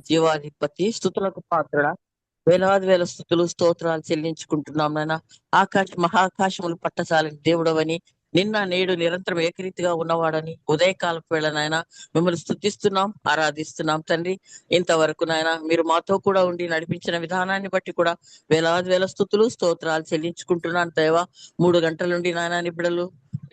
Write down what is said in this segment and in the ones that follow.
జీవాధిపతి స్తుతులకు పాత్రుడా, వేలాది వేల స్థుతులు స్తోత్రాలు చెల్లించుకుంటున్నాం నాయన. మహాకాశములు పట్టచాలని దేవుడవని, నిన్న నేడు నిరంతరం ఏకరీతిగా ఉన్నవాడని ఉదయకాలపు వేళ నాయన మిమ్మల్ని స్తుతిస్తున్నాం, ఆరాధిస్తున్నాం తండ్రి. ఇంతవరకు నాయన మీరు మాతో కూడా ఉండి నడిపించిన విధానాన్ని బట్టి కూడా వేలాది వేల స్థుతులు స్తోత్రాలు చెల్లించుకుంటున్నాను దేవా. 3 గంటల నుండి నాయన నిబిడలు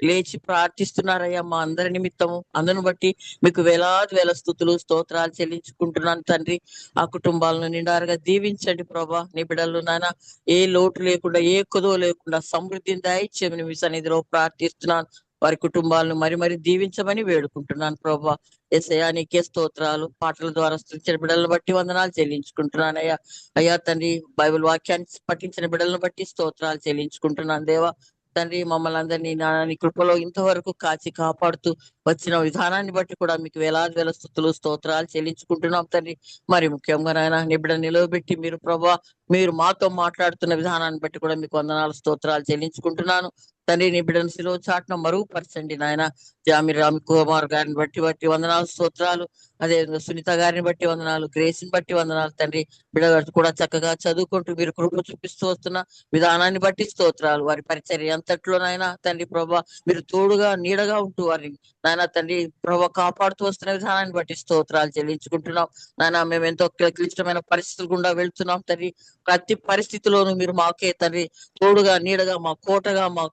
లేచి ప్రార్థిస్తున్నారయ్యా మా అందరి నిమిత్తము. అందును బట్టి మీకు వేలాది వేల స్థుతులు స్తోత్రాలు చెల్లించుకుంటున్నాను తండ్రి. ఆ కుటుంబాలను నిండారుగా దీవించండి ప్రభా. నీ బిడ్డలు నాయన ఏ లోటు లేకుండా, ఏ కొదువ లేకుండా సమృద్ధిని దయచేయమని మీ సన్నిధిలో ప్రార్థిస్తున్నాను. వారి కుటుంబాలను మరి మరి దీవించమని వేడుకుంటున్నాను ప్రభా. యేసయ్యా నీకే స్తోత్రాలు. పాటల ద్వారా స్తుతించిన బిడ్డలను బట్టి వందనాలు చెల్లించుకుంటున్నానయ్యా. అయ్యా తండ్రి, బైబిల్ వాక్యాన్ని పఠించిన బిడ్డలను బట్టి స్తోత్రాలు చెల్లించుకుంటున్నాను దేవా. తండ్రి, మమ్మల్ని అందరినీ నీ కృపలో ఇంతవరకు కాచి కాపాడుతూ వచ్చిన విధానాన్ని బట్టి కూడా మీకు వేలాది వేల స్థుతులు స్తోత్రాలు చెల్లించుకుంటున్నాం తండ్రి. మరి ముఖ్యంగా నాయన నిబిడ నిలవబెట్టి మీరు ప్రభా, మీరు మాతో మాట్లాడుతున్న విధానాన్ని బట్టి కూడా మీకు వందనాలు స్తోత్రాలు చెల్లించుకుంటున్నాను తండ్రి. నీ బిడ్డను శిలువ చాటున మరుగుపరచండి నాయన. జామిర్ రామ్ కుమార్ గారిని బట్టి బట్టి వందనాలు స్తోత్రాలు. అదేవిధంగా సునీత గారిని బట్టి వందనాలు, గ్రేస్ని బట్టి వందనాలు తండ్రి. బిడ్డ కూడా చక్కగా చదువుకుంటూ మీరు కృప చూపిస్తూ వస్తున్న విధానాన్ని బట్టి స్తోత్రాలు. వారి పరిచర్య అంతట్లోనైనా తండ్రి ప్రభా, మీరు తోడుగా నీడగా ఉంటూ వారిని నాయన తండ్రి ప్రభా కాపాడుతూ వస్తున్న విధానాన్ని బట్టి స్తోత్రాలు చెల్లించుకుంటున్నాం నాయన. మేము ఎంతో క్లిష్టమైన పరిస్థితులు గుండా వెళ్తున్నాం తండ్రి. ప్రతి పరిస్థితిలోనూ మీరు మాకే తండ్రి తోడుగా నీడగా, మా కోటగా, మా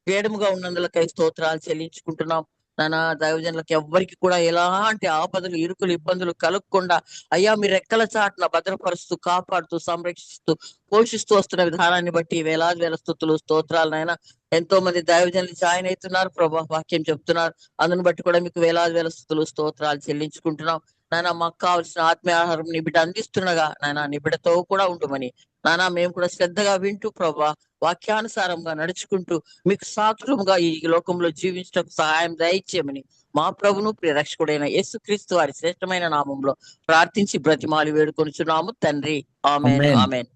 వేడముగా ఉన్నందులకై స్తోత్రాలు చెల్లించుకుంటున్నాం నానా. దైవజనులకు ఎవ్వరికి కూడా ఎలాంటి ఆపదలు, ఇరుకులు, ఇబ్బందులు కలగకుండా అయ్యా మీరు రెక్కల చాటున భద్రపరుస్తూ, కాపాడుతూ, సంరక్షిస్తూ, పోషిస్తూ వస్తున్న విధానాన్ని బట్టి వేలాది వేల స్థుతులు స్తోత్రాలు నాయన. ఎంతో మంది దైవజనులు జాయిన్ అవుతున్నారు ప్రభా, వాక్యం చెప్తున్నారు. అందును బట్టి కూడా మీకు వేలాది వేల స్థుతులు స్తోత్రాలు చెల్లించుకుంటున్నాం నాయన. మాకు కావాల్సిన ఆత్మీయ ఆహారం నీ బిడ్డ అందిస్తుండగా నాయన నీ బిడ్డతో కూడా ఉండమని నానా మేము కూడా శ్రద్ధగా వింటూ ప్రభా, వాక్యానుసారంగా నడుచుకుంటూ మీకు సాక్షులుగా ఈ లోకంలో జీవించడానికి సహాయం దయచేయమని మా ప్రభును ప్రియరక్షకుడైన యేసుక్రీస్తు వారి శ్రేష్టమైన నామంలో ప్రార్థించి బ్రతిమాలి వేడుకొనుచున్నాము తండ్రి. Amen, amen, amen.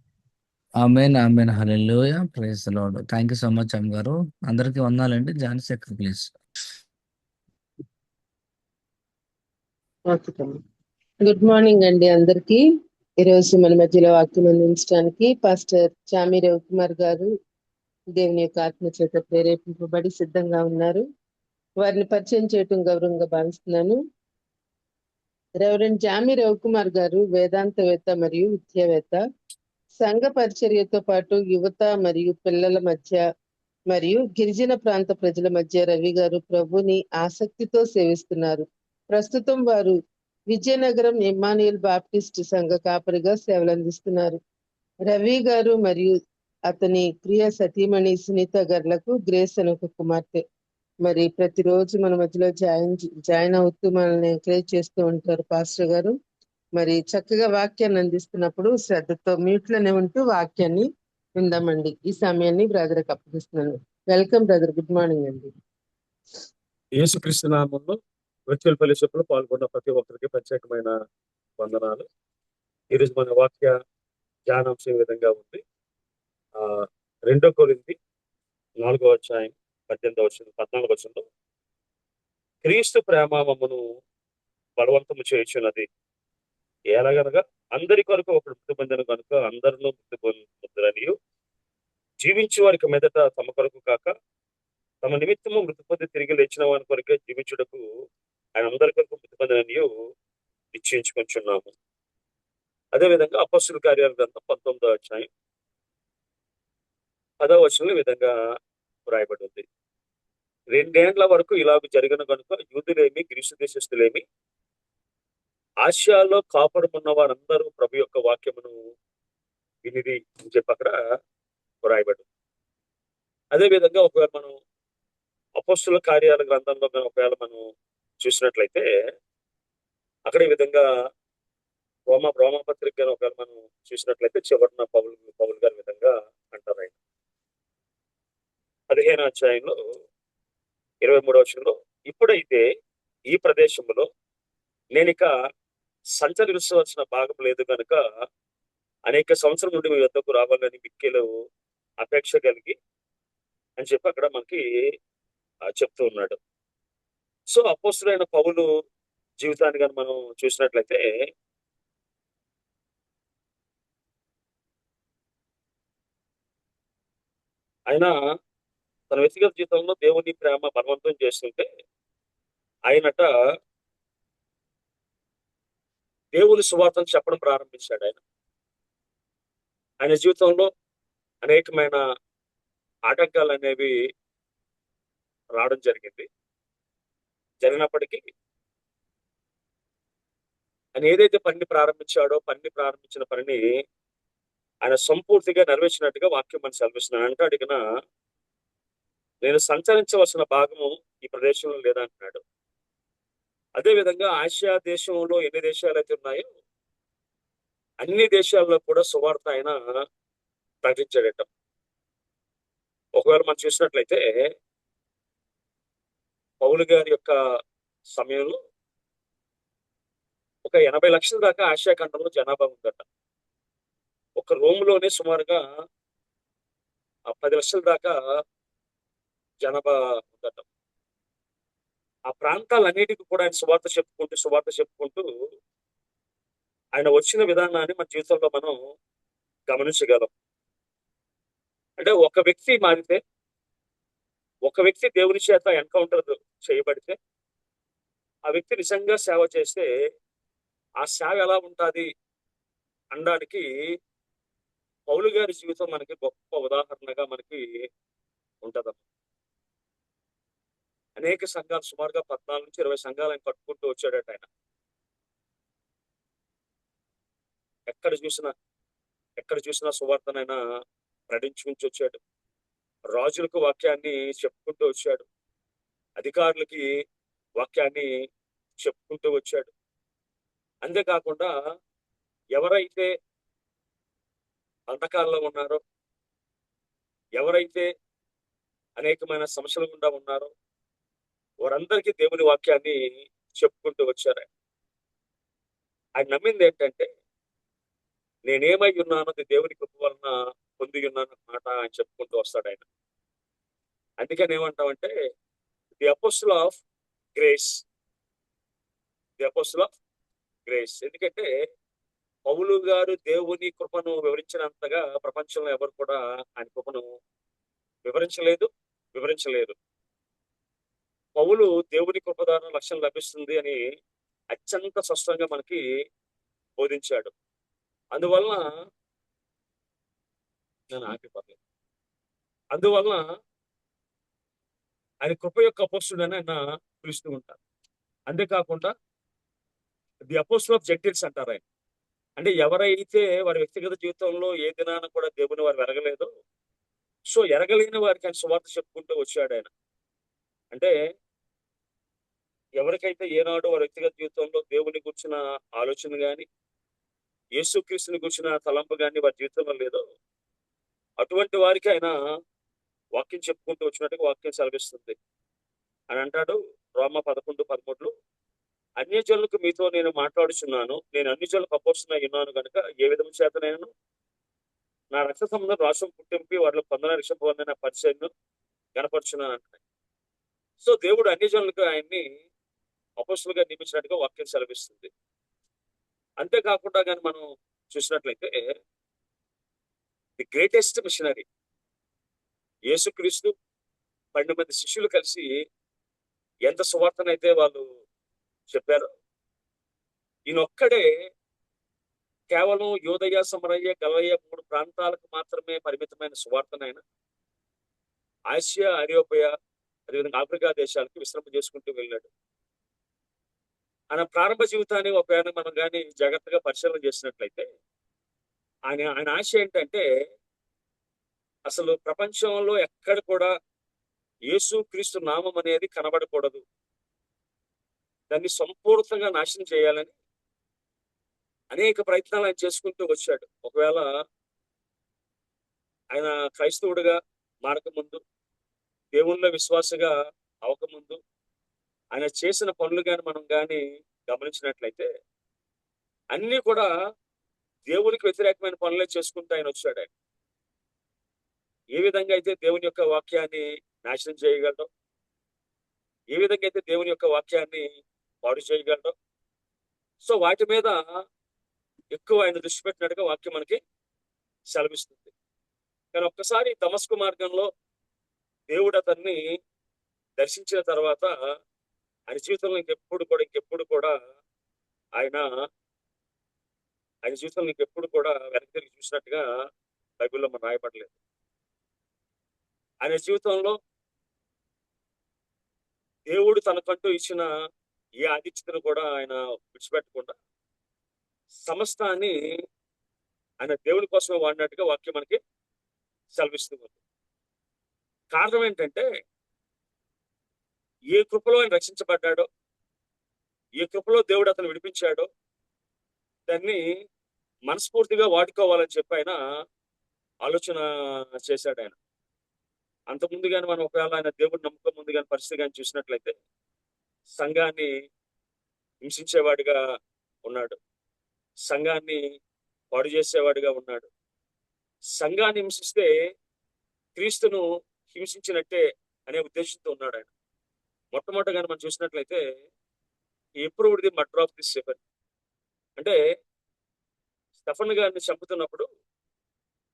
Amen, amen. Hallelujah. Praise the Lord. Thank you so much అమ్మ గారు. అందరికీ వందాలండి. John secretary please. Good morning అండి అందరికి. ఈరోజు మన మధ్యలో వాక్యం అందించడానికి పాస్టర్ చామి రవికుమార్ గారు దేవుని యొక్క ఆత్మ చేత ప్రేరేపింపబడి సిద్ధంగా ఉన్నారు. వారిని పరిచయం చేయటం గౌరవంగా భావిస్తున్నాను. రెవరెండ్ జామి రవికుమార్ గారు వేదాంతవేత్త మరియు విద్యావేత్త. సంఘ పరిచర్యతో పాటు యువత మరియు పిల్లల మధ్య మరియు గిరిజన ప్రాంత ప్రజల మధ్య రవి గారు ప్రభుని ఆసక్తితో సేవిస్తున్నారు. ప్రస్తుతం వారు విజయనగరం ఇమ్మానుయేల్ బాప్టిస్ట్ సంఘ కాపరిగా సేవలందిస్తున్నారు. రవి గారు మరియు అతని ప్రియ సతీమణి సునీత గారులకు గ్రేస్ అని ఒక కుమార్తె. మరి ప్రతిరోజు మన మధ్యలో జాయిన్ అవుతూ మనల్ని ఎంకరేజ్ చేస్తూ ఉంటారు పాస్టర్ గారు. మరి చక్కగా వాక్యాన్ని అందిస్తున్నప్పుడు శ్రద్ధతో మ్యూట్లోనే ఉంటూ వాక్యాన్ని విందామండి. ఈ సమయాన్ని బ్రదర్కి అప్పగిస్తున్నాను. వెల్కమ్ బ్రదర్, గుడ్ మార్నింగ్ అండి. యేసుక్రీస్తు నామంలో వర్చువల్ ఫెలోషిప్ లో పాల్గొన్న ప్రతి ఒక్కరికి ప్రత్యేకమైన వందనాలు. ఈరోజు మన వాక్య ధ్యానాంశం ఈ విధంగా ఉంది. 2 కొరింథీ 4వ అధ్యాయం 14వ వచనంలో క్రీస్తు ప్రేమ మమ్మను బలవంతము చేయుచున్నది. ఎలాగనగా అందరి కొరకు ఒకడు మృతి పొందెను కనుక అందరిలో మృతి పొందురనియు, జీవించే వారికి మీదట తమ కొరకు కాక తమ నిమిత్తము మృతి పొంది తిరిగి లేచిన వారి కొరకే జీవించుటకు ఆయన అందరి కొరకు మృతి పొందిననియు నిశ్చయించుకొంచున్నాము. అదేవిధంగా అపొస్తలుల కార్యాల గ్రంథం 19వ అధ్యాయం 10వ వచనంలో ఈ విధంగా వ్రాయబడి ఉంది. 2 ఏండ్ల వరకు ఇలాగ జరిగిన కనుక యూదులేమి గ్రీసు దేశస్తులేమి ఆసియాలో కాపురమున్న వారందరూ ప్రభు యొక్క వాక్యమును వినిది అని చెప్పి అక్కడ వ్రాయబడి. అదేవిధంగా ఒకవేళ మనం అపొస్తలుల కార్యాల గ్రంథంలో ఒకవేళ మనం చూసినట్లయితే అక్కడ ఈ విధంగా రోమపత్రిక ఒకవేళ మనం చూసినట్లయితే చివరిన పౌలు గారి విధంగా అంటారు ఆయన 15వ అధ్యాయంలో 23వ వచనంలో, ఇప్పుడైతే ఈ ప్రదేశంలో నేనిక సంచరించవలసిన భాగం లేదు కనుక అనేక సంవత్సరం నుండి మీ వద్దకు రావాలని మిక్కిలు అపేక్ష కలిగి అని చెప్పి అక్కడ మనకి చెప్తూ ఉన్నాడు. సో అపొస్తలుడైన పౌలు జీవితాన్ని కానీ మనం చూసినట్లయితే ఆయన తన వ్యక్తిగత జీవితంలో దేవుని ప్రేమ బలవంతం చేస్తుంటే ఆయనట దేవుని సువార్తను చెప్పడం ప్రారంభించాడు. ఆయన జీవితంలో అనేకమైన ఆటంకాలు అనేవి రావడం జరిగినప్పటికీ ఆయన ఏదైతే పనిని ప్రారంభించిన పనిని ఆయన సంపూర్తిగా నెరవేర్చినట్టుగా వాక్యం మనం సెలవిస్తున్నాను. అంటాడు ఇకన నేను సంచరించవలసిన భాగము ఈ ప్రదేశంలో లేదా అంటున్నాడు. అదే విధంగా ఆసియా దేశంలో ఎన్ని దేశాలు అయితే ఉన్నాయో అన్ని దేశాల్లో కూడా సువార్త ఆయన ప్రకటించాడట. ఒకవేళ మనం చూసినట్లయితే పౌలు గారి యొక్క సమయంలో ఒక 80 లక్షల దాకా ఆసియా ఖండంలో జనాభా ఉందట. ఒక రోమ్లోనే సుమారుగా 10 లక్షల దాకా జనాభా ఉందట. ఆ ప్రాంతాలన్నిటికీ కూడా ఆయన సువార్త చెప్పుకుంటూ ఆయన వచ్చిన విధానాన్ని మన జీవితంలో మనం గమనించగలం. అంటే ఒక వ్యక్తి మారితే, ఒక వ్యక్తి దేవుని చేత ఎన్కౌంటర్ చేయబడితే, ఆ వ్యక్తి నిజంగా సేవ చేస్తే ఆ సేవ ఎలా ఉంటుంది అనడానికి పౌలు గారి జీవితం మనకి గొప్ప ఉదాహరణగా మనకి ఉంటది. అనేక సంఘాలు సుమారుగా 14 నుంచి 20 సంఘాలు ఆయన కట్టుకుంటూ వచ్చాడట. ఆయన ఎక్కడ చూసినా సువార్తనైనా ప్రకటించుకుంటూ వచ్చాడు. రాజులకు వాక్యాన్ని చెప్పుకుంటూ వచ్చాడు. అధికారులకి వాక్యాన్ని చెప్పుకుంటూ వచ్చాడు. అంతేకాకుండా ఎవరైతే అంధకారంలో ఉన్నారో, ఎవరైతే అనేకమైన సమస్యల గుండా ఉన్నారో వారందరికీ దేవుని వాక్యాన్ని చెప్పుకుంటూ వచ్చారు. ఆయన నమ్మింది ఏంటంటే నేనేమై ఉన్నానో అది దేవుని కృప వలన పొంది ఉన్నాను అన్నమాట ఆయన చెప్పుకుంటూ వస్తాడు ఆయన. అందుకని ఏమంటామంటే ది అపోస్టిల్ ఆఫ్ గ్రేస్. ఎందుకంటే పౌలు గారు దేవుని కృపను వివరించినంతగా ప్రపంచంలో ఎవరు కూడా ఆయన కృపను వివరించలేరు. పౌలు దేవుని కృప ద్వారా లక్ష్యం లభిస్తుంది అని అత్యంత స్పష్టంగా మనకి బోధించాడు. అందువలన ఆయన కృప యొక్క అపోస్తుడని ఆయన పిలుస్తూ ఉంటారు. అంతేకాకుండా ది అపోస్టిల్ ఆఫ్ జెంటిల్స్ అంటారు ఆయన. అంటే ఎవరైతే వారి వ్యక్తిగత జీవితంలో ఏ దినాన కూడా దేవుని వారు ఎరగలేదో, సో ఎరగలేని వారికి ఆయన సువార్త చెప్పుకుంటూ వచ్చాడు ఆయన. అంటే ఎవరికైతే ఏనాడు వారి వ్యక్తిగత జీవితంలో దేవుని గురించిన ఆలోచన గాని, యేసుక్రీస్తుని గురించిన తలంపు గాని వారి జీవితంలో లేదో అటువంటి వారికి ఆయన వాక్యం చెప్పుకుంటూ వచ్చినట్టుగా వాక్యం సెలవిస్తుంది. అని అంటాడు రోమా 11:13 అన్యజనులకు మీతో నేను మాట్లాడుచున్నాను, నేను అన్ని జనులకు అపోస్తున్నై ఉన్నాను కనుక ఏ విధము చేత నేను నా రక్త సంబంధం రాష్ట్రం పుట్టింపి వారిలో రక్షింపబడిన పరిచయను కనపరుచున్నాను అంటున్నాయి. సో దేవుడు అన్ని జనులకు ఆయన్ని అపోస్తులుగా నియమించినట్టుగా వాక్యం సెలవిస్తుంది. అంతేకాకుండా కానీ మనం చూసినట్లయితే ది గ్రేటెస్ట్ మిషనరీ యేసుక్రీస్తు 12 మంది శిష్యులు కలిసి ఎంత సువార్తనైతే వాళ్ళు చెప్పారు, ఈయనొక్కడే కేవలం యోదయ, సమరయ్య, గలయ 3 ప్రాంతాలకు మాత్రమే పరిమితమైన సువార్తనైనా ఆసియా, ఐరోపా, అదేవిధంగా ఆఫ్రికా దేశాలకు విశ్రమ చేసుకుంటూ వెళ్ళాడు. ఆయన ప్రారంభ జీవితాన్ని ఒకవేళ మనం కానీ జాగ్రత్తగా పరిశీలన చేసినట్లయితే ఆయన ఆశ ఏంటంటే అసలు ప్రపంచంలో ఎక్కడ కూడా యేసుక్రీస్తు నామం అనేది కనబడకూడదు, దాన్ని సంపూర్ణంగా నాశనం చేయాలని అనేక ప్రయత్నాలు ఆయన చేసుకుంటూ వచ్చాడు. ఒకవేళ ఆయన క్రైస్తవుడిగా మారకముందు, దేవుళ్ళ విశ్వాసగా అవకముందు ఆయన చేసిన పనులు కానీ మనం కానీ గమనించినట్లయితే అన్ని కూడా దేవునికి వ్యతిరేకమైన పనులే చేసుకుంటూ ఆయన వచ్చాడు. ఆయన ఏ విధంగా అయితే దేవుని యొక్క వాక్యాన్ని నాశనం చేయగలడో, ఏ విధంగా అయితే దేవుని యొక్క వాక్యాన్ని పాడు చేయగలడో, సో వాటి మీద ఎక్కువ ఆయన దృష్టి పెట్టినట్టుగా వాక్యం మనకి సెలవిస్తుంది. కానీ ఒక్కసారి దమస్కు మార్గంలో దేవుడు అతన్ని దర్శించిన తర్వాత ఆయన జీవితంలో ఇంకెప్పుడు కూడా ఆయన ఆయన జీవితంలో ఇంకెప్పుడు కూడా వెనక్కి తిరిగి చూసినట్టుగా బైబిల్లో మనం రాయబడలేదు. ఆయన జీవితంలో దేవుడు తనకంటూ ఇచ్చిన ఏ ఆదిత్యతను కూడా ఆయన విడిచిపెట్టకుండా సమస్తాన్ని ఆయన దేవుని కోసమే వాడినట్టుగా వాక్యం మనకి సెలవిస్తుంది. కారణం ఏంటంటే ఏ కృపలో ఆయన రక్షించబడ్డాడో, ఏ కృపలో దేవుడు అతను విడిపించాడో దాన్ని మనస్ఫూర్తిగా వాడుకోవాలని చెప్పి ఆయన ఆలోచన చేశాడు. ఆయన అంత ముందు కానీ మనం ఒకవేళ ఆయన దేవుడు నమ్మకం ముందు కానీ పరిస్థితి కానీ చూసినట్లయితే సంఘాన్ని హింసించేవాడిగా ఉన్నాడు, సంఘాన్ని పాడు చేసేవాడిగా ఉన్నాడు. సంఘాన్ని హింసిస్తే క్రీస్తును హింసించినట్టే అనే ఉద్దేశంతో ఉన్నాడు ఆయన. మొట్టమొదటిగా మనం చూసినట్లయితే ఎప్పుడు మర్డర్ ఆఫ్ దిస్ స్టెఫెన్ అంటే స్టెఫన్ గారిని చంపుతున్నప్పుడు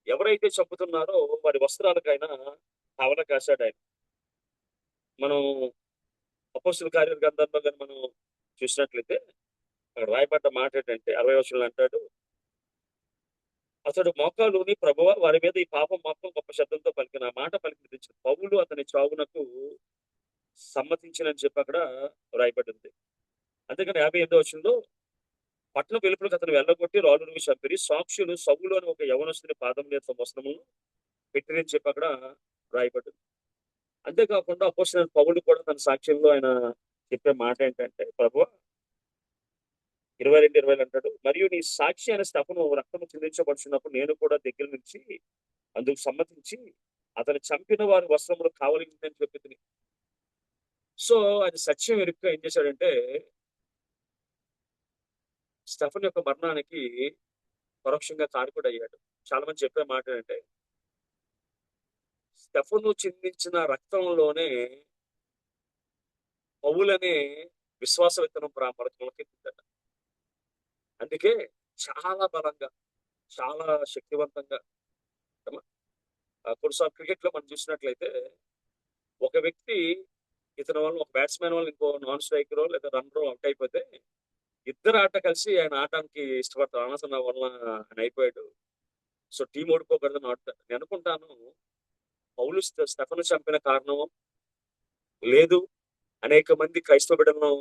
ఎవరైతే చంపుతున్నారో వారి వస్త్రాలకైనా కవల కాశాడు ఆయన. మనం అపోస్తుల కార్యాల గ్రంథంలో కానీ మనం చూసినట్లయితే అక్కడ రాయబడ్డ మాట ఏంటంటే 60వ వచనంలో అంటాడు, అతడు మోకాలుని ప్రభువ వారి మీద ఈ పాపం మొత్తం గొప్ప శబ్దంతో పలికిన మాట పలికి పౌలు అతని చావునకు సమ్మతించినని చెప్పి అక్కడ రాయబడింది. అందుకని 58వ వచనంలో పట్టణ వెలుపులకు అతను వెళ్ళగొట్టి రాళ్ళను చంపిరి, సాక్షులు సౌలు అని ఒక యవనస్తుని పాదం మీద వస్త్రములను పెట్టిరని చెప్పి అక్కడ రాయబడింది. అంతేకాకుండా అపోస్తలుడైన పౌలు కూడా తన సాక్ష్యంలో ఆయన చెప్పే మాట ఏంటంటే ప్రభువా 22:20 అంటాడు, మరియు నీ సాక్షి అనే స్టెఫను రక్తము చిందించబడుచున్నప్పుడు నేను కూడా దగ్గర నుంచి అందుకు సమ్మతించి అతను చంపిన వారి వస్త్రములు కావలిందని చెప్పింది. సో ఆయన సత్యం ఎరుక ఏం చేశాడంటే స్టెఫన్ యొక్క మరణానికి పరోక్షంగా కారకుడు అయ్యాడు. చాలా మంది చెప్పే మాట ఏంటంటే స్టెఫను చిందించిన రక్తంలోనే పౌలనే విశ్వాస విత్తనం మొలకెత్తిందట. అందుకే చాలా బలంగా, చాలా శక్తివంతంగా కొన్నిసార్లు క్రికెట్ లో మనం చూసినట్లయితే ఒక వ్యక్తి ఇతని వల్ల ఒక బ్యాట్స్మెన్ వల్ల ఇంకో నాన్ స్ట్రైకరో లేదా రన్నరో అవుట్ అయిపోతే ఇద్దరు ఆట కలిసి ఆయన ఆడటానికి ఇష్టపడతారు. అనవసరం వల్ల ఆయన అయిపోయాడు, సో టీం ఓడిపోకూడదని ఆడతాడు. నేను అనుకుంటాను పౌలు స్టెఫను చంపిన కారణము లేదు, అనేక మంది క్రైస్తవ బిడ్డలను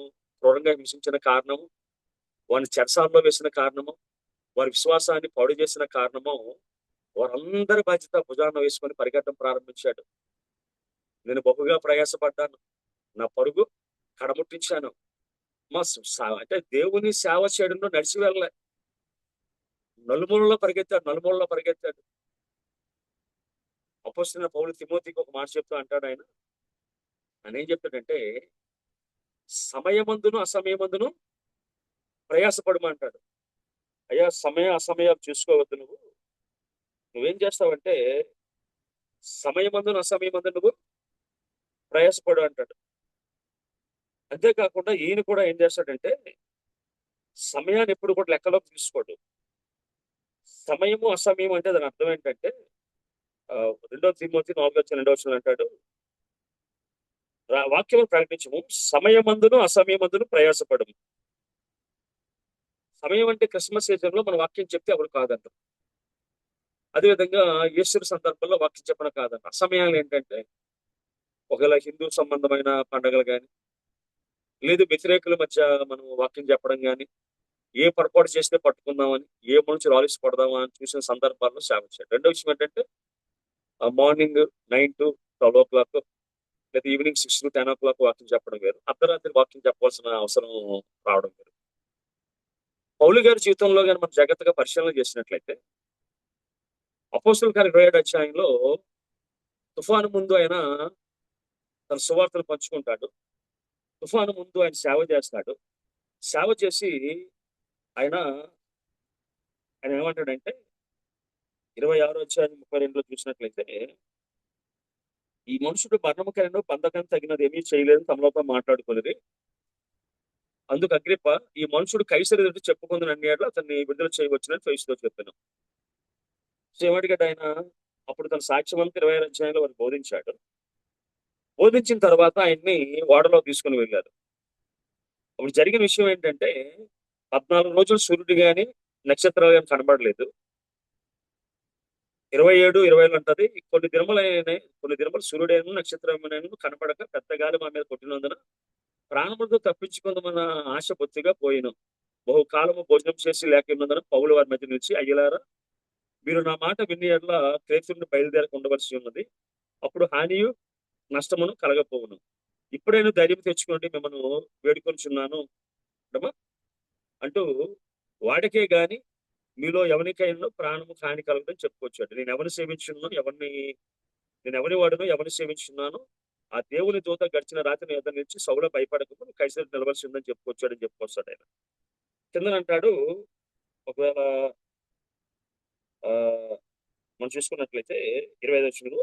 క్రూరంగా హింసించిన కారణము, వారిని చెరసాల్లో వేసిన కారణము, వారి విశ్వాసాన్ని పాడు చేసిన కారణము, వారందరి బాధ్యత భుజాన వేసుకొని పరిగెట్టడం ప్రారంభించాడు. నేను బహుగా ప్రయాసపడ్డాను, నా పరుగు కడముట్టించాను. అంటే దేవుని సేవ చేయడంలో నడిచి వెళ్ళలే, నలుమూలలో పరిగెత్తాడు. అపోస్తలుడైన పౌలు తిమోతికి ఒక మాట చెప్తూ అంటాడు, ఆయన ఏం చెప్తాడంటే సమయమందును అసమయమందును ప్రయాసపడమంటాడు. అయ్యా అసమయాలు చూసుకోవద్దు, నువ్వేం చేస్తావంటే సమయమందును అసమయమందు నువ్వు ప్రయాసపడు అంటాడు. అంతేకాకుండా ఈయన కూడా ఏం చేస్తాడంటే సమయాన్ని ఎప్పుడు కూడా లెక్కలోకి తీసుకోడు. సమయము అసమయం అంటే దాని అర్థం ఏంటంటే 2 తిమోతి 4:2 అంటాడు, వాక్యము ప్రకటించము సమయమందును అసమయమందును ప్రయాసపడము. సమయం అంటే క్రిస్మస్ సీజన్ లో మన వాక్యం చెప్తే ఎవరు కాదంట. అదేవిధంగా ఈస్టర్ సందర్భంలో వాక్యం చెప్పడం కాదంట. అసమయాలు ఏంటంటే ఒకవేళ హిందూ సంబంధమైన పండుగలు కానీ లేదు వ్యతిరేకుల మధ్య మనం వాక్యం చెప్పడం కానీ, ఏ పొరపాటు చేస్తే పట్టుకుందామని, ఏ మనిషి రాలిసి పడదామా అని చూసిన సందర్భాల్లో సేవించాడు. రెండో విషయం ఏంటంటే మార్నింగ్ 9 to 12 o'clock లేదా ఈవినింగ్ 6 to 10 o'clock వాక్యం చెప్పడం వేరు, అర్ధరాత్రి వాక్యం చెప్పాల్సిన అవసరం రావడం వేరు. పౌలు గారి జీవితంలో కానీ మనం జాగ్రత్తగా పరిశీలన చేసినట్లయితే అపోస్తలుల కార్యం 27వ అధ్యాయంలో తుఫాను ముందు ఆయన తన సువార్తలు పంచుకుంటాడు. తుఫాను ముందు ఆయన సేవ చేస్తాడు. సేవ చేసి ఆయన ఏమంటాడంటే 26వ అధ్యాయం 32లో చూసినట్లయితే ఈ మనుషుడు మరణముకైనా బంధకాన్ని తగినది ఏమీ చేయలేదని తమలో మాట్లాడుకునేది. అందుకు అగ్రిప్ప ఈ మనుషుడు కైసరు ఎదుట చెప్పుకుందని అన్నాడు, అతన్ని విడుదల చేయవచ్చునని ఫేస్తో చెప్పాను. సో ఏమడిగాడు ఆయన, అప్పుడు తన సాక్ష్యం అంతా 26వ అధ్యాయంలో వారు బోధించాడు. బోధించిన తర్వాత ఆయన్ని ఓడలో తీసుకుని వెళ్ళారు. అప్పుడు జరిగిన విషయం ఏంటంటే 14 రోజులు సూర్యుడు గాని నక్షత్రాలు గాని కనబడలేదు. 27, 20 అంటది. కొన్ని దినములు సూర్యుడైనను నక్షత్రమునైనను కనపడక పెద్ద గాలి మా మీద కొట్టినందున ప్రాణములతో తప్పించుకుందామన్న ఆశ బొత్తిగా పోయెను. బహుకాలము భోజనం చేసి లేకున్నందున పౌలు వారి మధ్య నిలిచి, అయ్యలారా, మీరు నా మాట విని యెడల క్రేతుని బయలుదేరక ఉండవలసి ఉన్నది. అప్పుడు హానియు నష్టమును కలగపోవును. ఇప్పుడైనా ధైర్యం తెచ్చుకోండి, మిమ్మల్ని వేడుకొనుచున్నాను అంటూ వాడికే గాని మీలో ఎవరికైనా ప్రాణము హాని కలగదని చెప్పుకోవచ్చాడు. నేను ఎవరి వాడును ఎవరిని సేవించున్నాను, ఆ దేవుని దూత గడిచిన రాత్రి ఎదురు నుంచి సౌల భయపడకుండా కైసరు నిలవలసి ఉందని చెప్పుకొచ్చాడని చెప్పుకొస్తాడు ఆయన. కింద అంటాడు, ఒకవేళ మనం చూసుకున్నట్లయితే 25వ వచనంలో,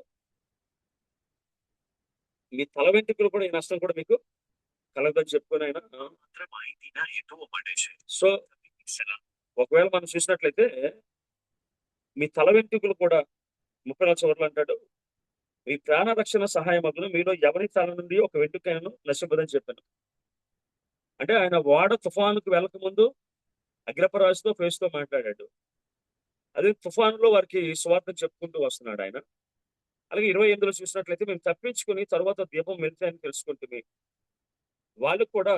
మీ తల వెంట్రుకలు కూడా ఈ నష్టం కూడా మీకు కలగదని చెప్పుకొని ఆయన. సో ఒకవేళ మనం చూసినట్లయితే మీ తల వెంట్రుకలు కూడా 34 చివర్లు అంటాడు, మీ ప్రాణ రక్షణ సహాయమగును, మీలో ఎవరి తల నుండి ఒక వెంట్రుకను నశింపదని చెప్పాను. అంటే ఆయన వాడ తుఫానుకు వెళ్ళక ముందు అగ్రపరాజుతో ఫేస్తో మాట్లాడాడు. అదే తుఫానులో వారికి సువార్త చెప్పుకుంటూ వస్తున్నాడు ఆయన. అలాగే 28లో చూసినట్లయితే మేము తప్పించుకుని తర్వాత దీపం వెళ్తాయని తెలుసుకుంటుంది. వాళ్ళు కూడా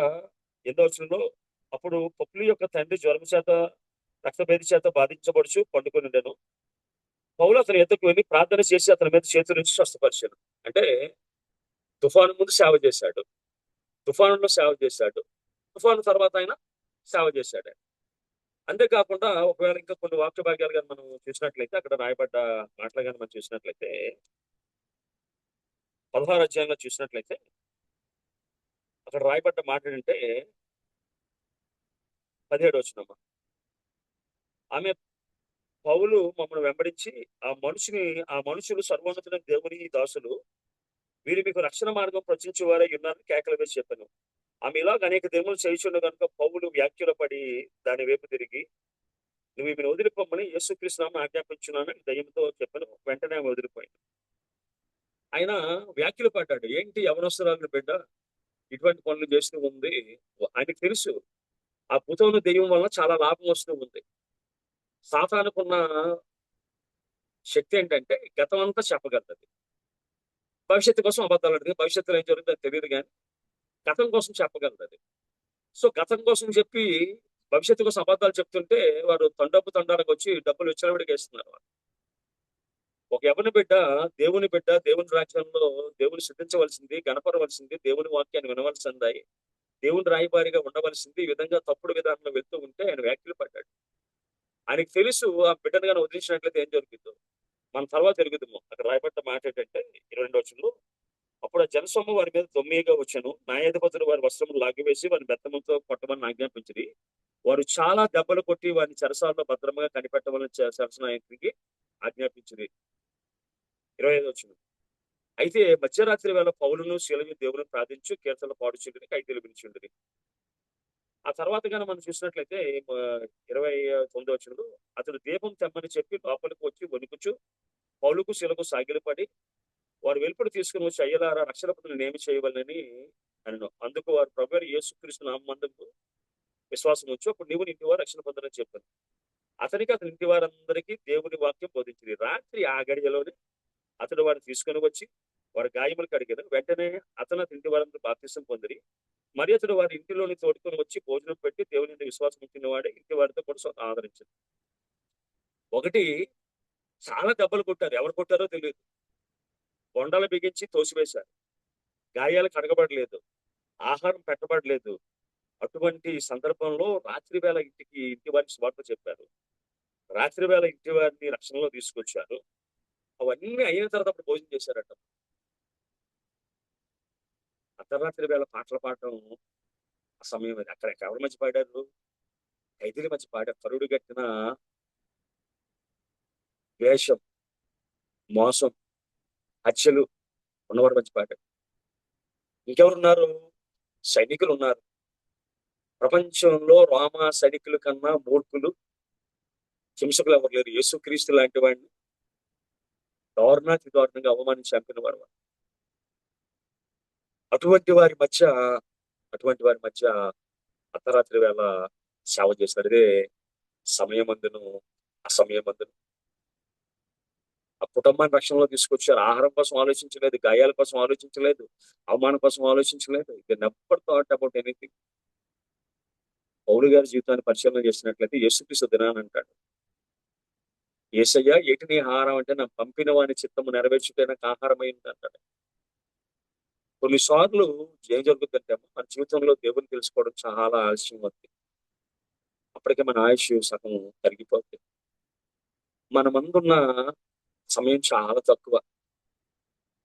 8వ వచనంలో, అప్పుడు పౌలు యొక్క తండ్రి జ్వరం చేత రక్తభేది చేత బాధించబడుచు పండుకొని ఉండెను. పౌలు అతని ఎద్దకు వెళ్ళి ప్రార్థన చేసి అతని మీద చేతుల నుంచి స్వస్థపరిచాడు. అంటే తుఫాను ముందు సేవ చేశాడు, తుఫానులో సేవ చేశాడు, తుఫాను తర్వాత ఆయన సేవ చేశాడు. అంతేకాకుండా ఒకవేళ ఇంకా కొన్ని వాక్య భాగ్యాలు కానీ మనం చూసినట్లయితే, అక్కడ రాయబడ్డ మాటలు కానీ మనం చూసినట్లయితే 16వ అధ్యాయంలో చూసినట్లయితే అక్కడ రాయబడ్డ మాట ఏంటంటే 17వ వచనం, ఆమె పౌలు మమ్మల్ని వెంబడించి ఆ మనుషులు సర్వోన్నతుడైన దేవుని దాసులు, వీరు మీకు రక్షణ మార్గం ప్రచురించేవారై ఉన్నారని కేకలు వేసి చెప్పాను. ఆమె ఇలాగ అనేక దేవులు చేయుచుండ కనుక పౌలు వ్యాఖ్యలు పడి దాని వైపు తిరిగి, నువ్వు ఈమెను వదిలిపోమని యేసుక్రీస్తునామమున ఆజ్ఞాపించున్నానని దయ్యంతో చెప్పాను. వెంటనే ఆమె వదిలిపోయింది. ఆయన వ్యాఖ్యలు పడ్డాడు, ఏంటి యవనస్తురాలు బిడ్డ ఇటువంటి పనులు చేస్తూ ఉంది. ఆయనకు తెలుసు ఆ భూతమును దెయ్యం వల్ల చాలా లాభం వస్తూ ఉంది. సాతానుకున్న శక్తి ఏంటంటే గతం అంతా చెప్పగలదు. భవిష్యత్తు కోసం అబద్ధాలు అడిగి భవిష్యత్తులో ఏం జరుగుతుందో తెలియదు, కానీ గతం కోసం చెప్పగలదు. సో గతం కోసం చెప్పి భవిష్యత్తు కోసం అబద్ధాలు చెప్తుంటే వారు తండాలకు వచ్చి డబ్బులు విచ్చలవిడిగా వేస్తున్నారు. ఒక యవన బిడ్డ, దేవుని రాజ్యంలో దేవుని సిద్ధించవలసింది, గణపరవలసింది, దేవుని వాక్యాన్ని వినవలసింది, దేవుని రాయబారిగా ఉండవలసింది. ఈ విధంగా తప్పుడు విధానంలో వెళ్తూ ఉంటే ఆయన వ్యాఖ్యలు పడ్డాడు. ఆయనకు తెలుసు ఆ బిడ్డను కానీ వదిలించినట్లయితే ఏం జరుగుతుందో మన తర్వాత జరుగుతుందో. అక్కడ రాయబడ్డ మాట ఏంటంటే 22వ వచనంలో, అప్పుడు ఆ జనసొమ్ము వారి మీద దొమ్మిగా వచ్చాను, న్యాయాధిపతులు వారి వస్త్రములు లాగివేసి వారిని బెత్తములతో కొట్టమని ఆజ్ఞాపించింది. వారు చాలా దెబ్బలు కొట్టి వారిని చెరసాలలో భద్రంగా కనిపెట్టవాలని సరసనాయకుడికి ఆజ్ఞాపించింది. 25వ వచనం, అయితే మధ్యరాత్రి వేళ పౌలును శీలను దేవుని ప్రార్థించు కీర్తనలు పాడుచుండని కైతీలు పిలిచిండని. ఆ తర్వాత కానీ మనం చూసినట్లయితే 29వ వచనంలో, అతడు దీపం తెమ్మని చెప్పి లోపలికి వచ్చి వణుకుచు పౌలుకు శీలకు సాగిలపడి వారు వెలుపడి తీసుకుని వచ్చి, అయ్యలారా, రక్షణ పొందిన ఏమి చేయవాలని అన్నాను. అందుకు వారు ప్రభువైన యేసుక్రీస్తు నామమునందు విశ్వాసం ఉంచు, అప్పుడు నీవు ఇంటి వారు రక్షణ పొందని చెప్పాను. అతని ఇంటి వారందరికీ దేవుని వాక్యం బోధించింది. రాత్రి ఆ గడియలోనే అతడు వారిని తీసుకుని వచ్చి వారి గాయములు కడిగారు. వెంటనే అతను ఇంటి వారందరూ బాప్తిసం పొందిరి. మరి అతడు వారి ఇంటిలోని తోడుకొని వచ్చి భోజనం పెట్టి దేవుని విశ్వాసం ఉంచిన వాడే ఇంటి వారితో కూడా ఆదరించింది. ఒకటి, చాలా దెబ్బలు కొట్టారు, ఎవరు కొట్టారో తెలియదు. బొండాలు బిగించి తోసివేశారు, గాయాలు కడగబడలేదు, ఆహారం పెట్టబడలేదు. అటువంటి సందర్భంలో రాత్రి వేళ ఇంటి వారికి స్వార్థ చెప్పారు, రాత్రి వేళ ఇంటి వారిని రక్షణలో తీసుకొచ్చారు. అవన్నీ అయిన తర్వాత అప్పుడు భోజనం చేశారట. అర్ధరాత్రి వేళ పాటలు పాడటం ఆ సమయం అది. అక్కడ ఎవరి మధ్య పాడారు? ఖైదీల మధ్య పాడారు. కరుడు గట్టిన ద్వేషం, మోసం, హత్యలు ఉన్నవారి మధ్య పాడారు. ఇంకెవరున్నారు? సైనికులు ఉన్నారు. ప్రపంచంలో రోమా సైనికుల కన్నా మూర్ఖులు, హింసకులు ఎవరు లేరు. యేసుక్రీస్తు లాంటి వాడిని దారుణాతి దారుణంగా అవమానించి చంపిన వారు. అటువంటి వారి మధ్య అటువంటి వారి మధ్య అర్ధరాత్రి వేళ సేవ చేశారు. ఇదే సమయమందును అసమయమందును ఆ కుటుంబాన్ని రక్షణలో తీసుకొచ్చారు. ఆహారం కోసం ఆలోచించలేదు, గాయాల కోసం ఆలోచించలేదు, అవమానం కోసం ఆలోచించలేదు. ఇక నెవర్ థాట్ అబౌట్ ఎనీథింగ్. పౌలు గారి జీవితాన్ని పరిశీలన చేసినట్లయితే యేసుక్రీస్తు దినాన్ని అంటాడు, యేసయ్య ఏటి నీ ఆహారం అంటే నా పంపిన వాని చిత్తము నెరవేర్చుటే నాకు ఆహారమైంది అంటాడు. కొన్నిసార్లు ఏం జరుగుతుందంటే మన జీవితంలో దేవుని తెలుసుకోవడం చాలా ఆలస్యం అవుతుంది. అప్పటికే మన ఆయుష్ సగం తరిగిపోతుంది. మన ముందున్న సమయం చాలా తక్కువ.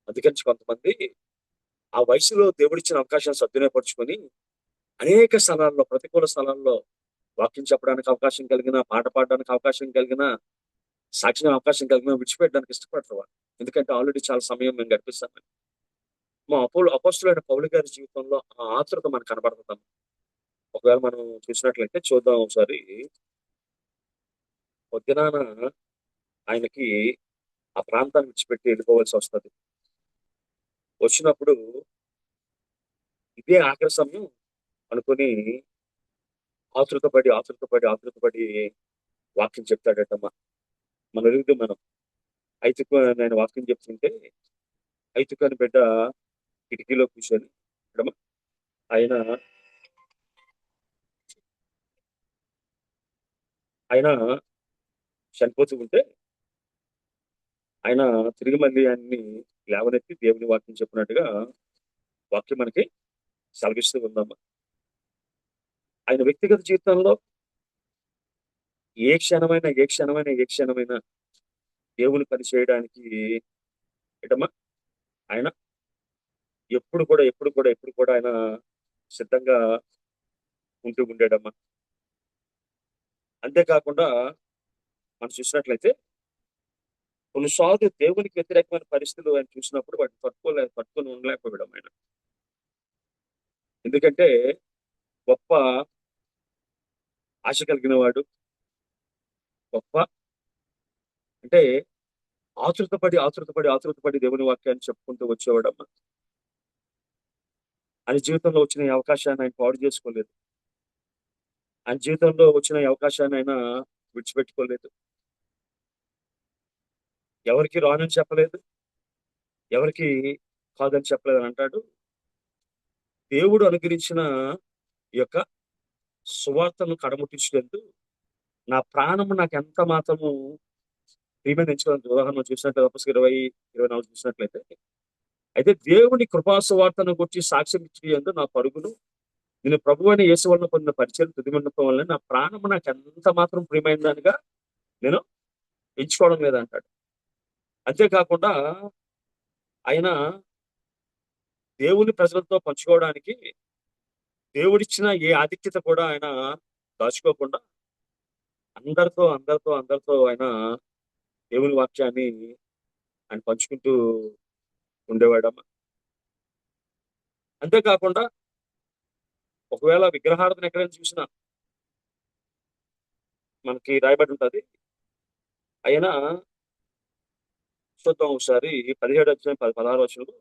అందుకని కొంతమంది ఆ వయసులో దేవుడిచ్చిన అవకాశాన్ని సద్వినియోగపరుచుకొని అనేక స్థలాల్లో, ప్రతికూల స్థలాల్లో వాక్యం చెప్పడానికి అవకాశం కలిగిన, పాట పాడడానికి అవకాశం కలిగిన, సాక్ష్యం అవకాశం కలిగిన విడిచిపెట్టడానికి ఇష్టపడరు వాళ్ళు. ఎందుకంటే ఆల్రెడీ చాలా సమయం మేము గడిపిస్తామని. మా అపోస్తులైన పౌలు గారి జీవితంలో ఆ ఆతృత మనకు కనబడుతుంది. ఒకవేళ మనం చూసినట్లయితే చూద్దాం ఒకసారి. పొద్దునాన ఆయనకి ఆ ప్రాంతాన్ని విడిచిపెట్టి వెళ్ళిపోవాల్సి వస్తుంది. వచ్చినప్పుడు ఇదే ఆఖరి సమయం అనుకుని ఆతృతపడి వాక్యం చెప్తాడటమ్మా. మన ఎరుగుదు మనం ఐతుకు నేను వాక్యం చెప్తుంటే ఐతుకని బిడ్డ కిటికీలో కూర్చొని ఆయన ఆయన చనిపోతూ ఉంటే ఆయన తిరిగి మళ్ళీ ఆయన్ని లేవనెత్తి దేవుని వాక్యం చెప్పినట్టుగా వాక్యం మనకి సెలవిస్తూ ఉందమ్మా. ఆయన వ్యక్తిగత జీవితంలో ఏ క్షణమైనా దేవుని పని చేయడానికి ఏటమ్మా ఆయన ఎప్పుడు కూడా ఆయన సిద్ధంగా ఉంటూ ఉండేడమ్మా. అంతేకాకుండా మనం చూసినట్లయితే కొన్నిసార్లు దేవునికి వ్యతిరేకమైన పరిస్థితులు ఆయన చూసినప్పుడు వాటిని పట్టుకొని ఉండలేకపోవడం ఆయన. ఎందుకంటే గొప్ప ఆశ కలిగిన వాడు, గొప్ప అంటే ఆతృతపడి దేవుని వాక్యాన్ని చెప్పుకుంటూ వచ్చేవాడమ్మా. ఆయన జీవితంలో వచ్చిన ఈ అవకాశాన్ని ఆయన పాడు చేసుకోలేదు. ఆయన జీవితంలో వచ్చిన ఈ అవకాశాన్ని ఆయన విడిచిపెట్టుకోలేదు. ఎవరికి రానని చెప్పలేదు, ఎవరికి కాదని చెప్పలేదు అని అంటాడు. దేవుడు అనుగ్రహించిన ఈ యొక్క సువార్తను కడముట్టించేందుకు నా ప్రాణము నాకు ఎంత మాత్రము ప్రియమైన ఎంచుకోవడానికి ఉదాహరణ చూసినట్లయితే అపొస్తలుల 20:24 చూసినట్లయితే, అయితే దేవుని కృపా సువార్తను గురించి సాక్ష్యం ఇచ్చేందుకు నా పరుగును నేను ప్రభు అయిన యేసు వలన పొందిన పరిచయం తుదిమండపం వల్ల నా ప్రాణము నాకు ఎంత మాత్రం ప్రియమైన దానిగా నేను ఎంచుకోవడం లేదంటాడు. అంతేకాకుండా ఆయన దేవుని ప్రజలతో పంచుకోవడానికి దేవుడిచ్చిన ఏ ఆధిక్యత కూడా ఆయన దాచుకోకుండా అందరితో ఆయన దేవుని వాక్యాన్ని ఆయన పంచుకుంటూ ఉండేవాడమ్మా. అంతేకాకుండా ఒకవేళ విగ్రహారాధన ఎక్కడైనా చూసినా మనకి రాయబడి ఉంటుంది. ఆయన చూద్దాం ఒకసారి 17:16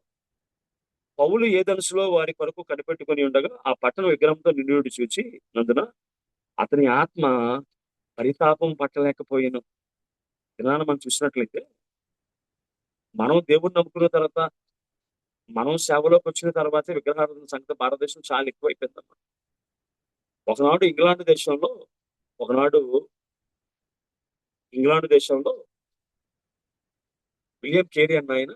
పౌలు ఏ ధనుసులో వారి కొరకు కనిపెట్టుకుని ఉండగా ఆ పట్టణ విగ్రహంతో నిండి చూచి నందున అతని ఆత్మ పరితాపం పట్టలేకపోయాను. దినాన మనం చూసినట్లయితే మనం దేవుణ్ణి నమ్ముకున్న తర్వాత, మనం సేవలోకి వచ్చిన తర్వాతే విగ్రహారాధన సంగతి భారతదేశం చాలా ఎక్కువైపోయిందమ్మా. ఒకనాడు ఇంగ్లాండ్ దేశంలో విలియం కేరీ అన్న ఆయన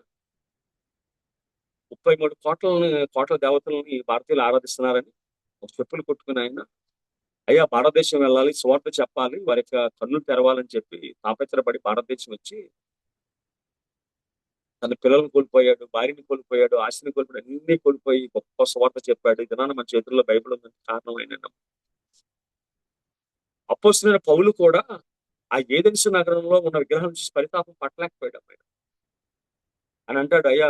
33 కోట్ల దేవతలని భారతీయులు ఆరాధిస్తున్నారని ఒక చెప్పులు కొట్టుకుని ఆయన, అయ్యా భారతదేశం వెళ్ళాలి, సువార్త చెప్పాలి, వారి యొక్క కన్నులు తెరవాలని చెప్పి తాపత్రపడి భారతదేశం వచ్చి తన పిల్లలను కోల్పోయాడు, భార్యని కోల్పోయాడు, ఆస్తిని కోల్పోయాడు, అన్ని కోల్పోయి గొప్ప సువార్త చెప్పాడు. ఇదన్నా మన చేతుల్లో బైబిల్ ఉందని కారణం ఆయన. అపోస్తలుడైన పౌలు కూడా ఆ ఏథెన్సు నగరంలో ఉన్న విగ్రహం చూసి పరితాపం పట్టలేకపోయాడు ఆయన. అని అంటాడు, అయ్యా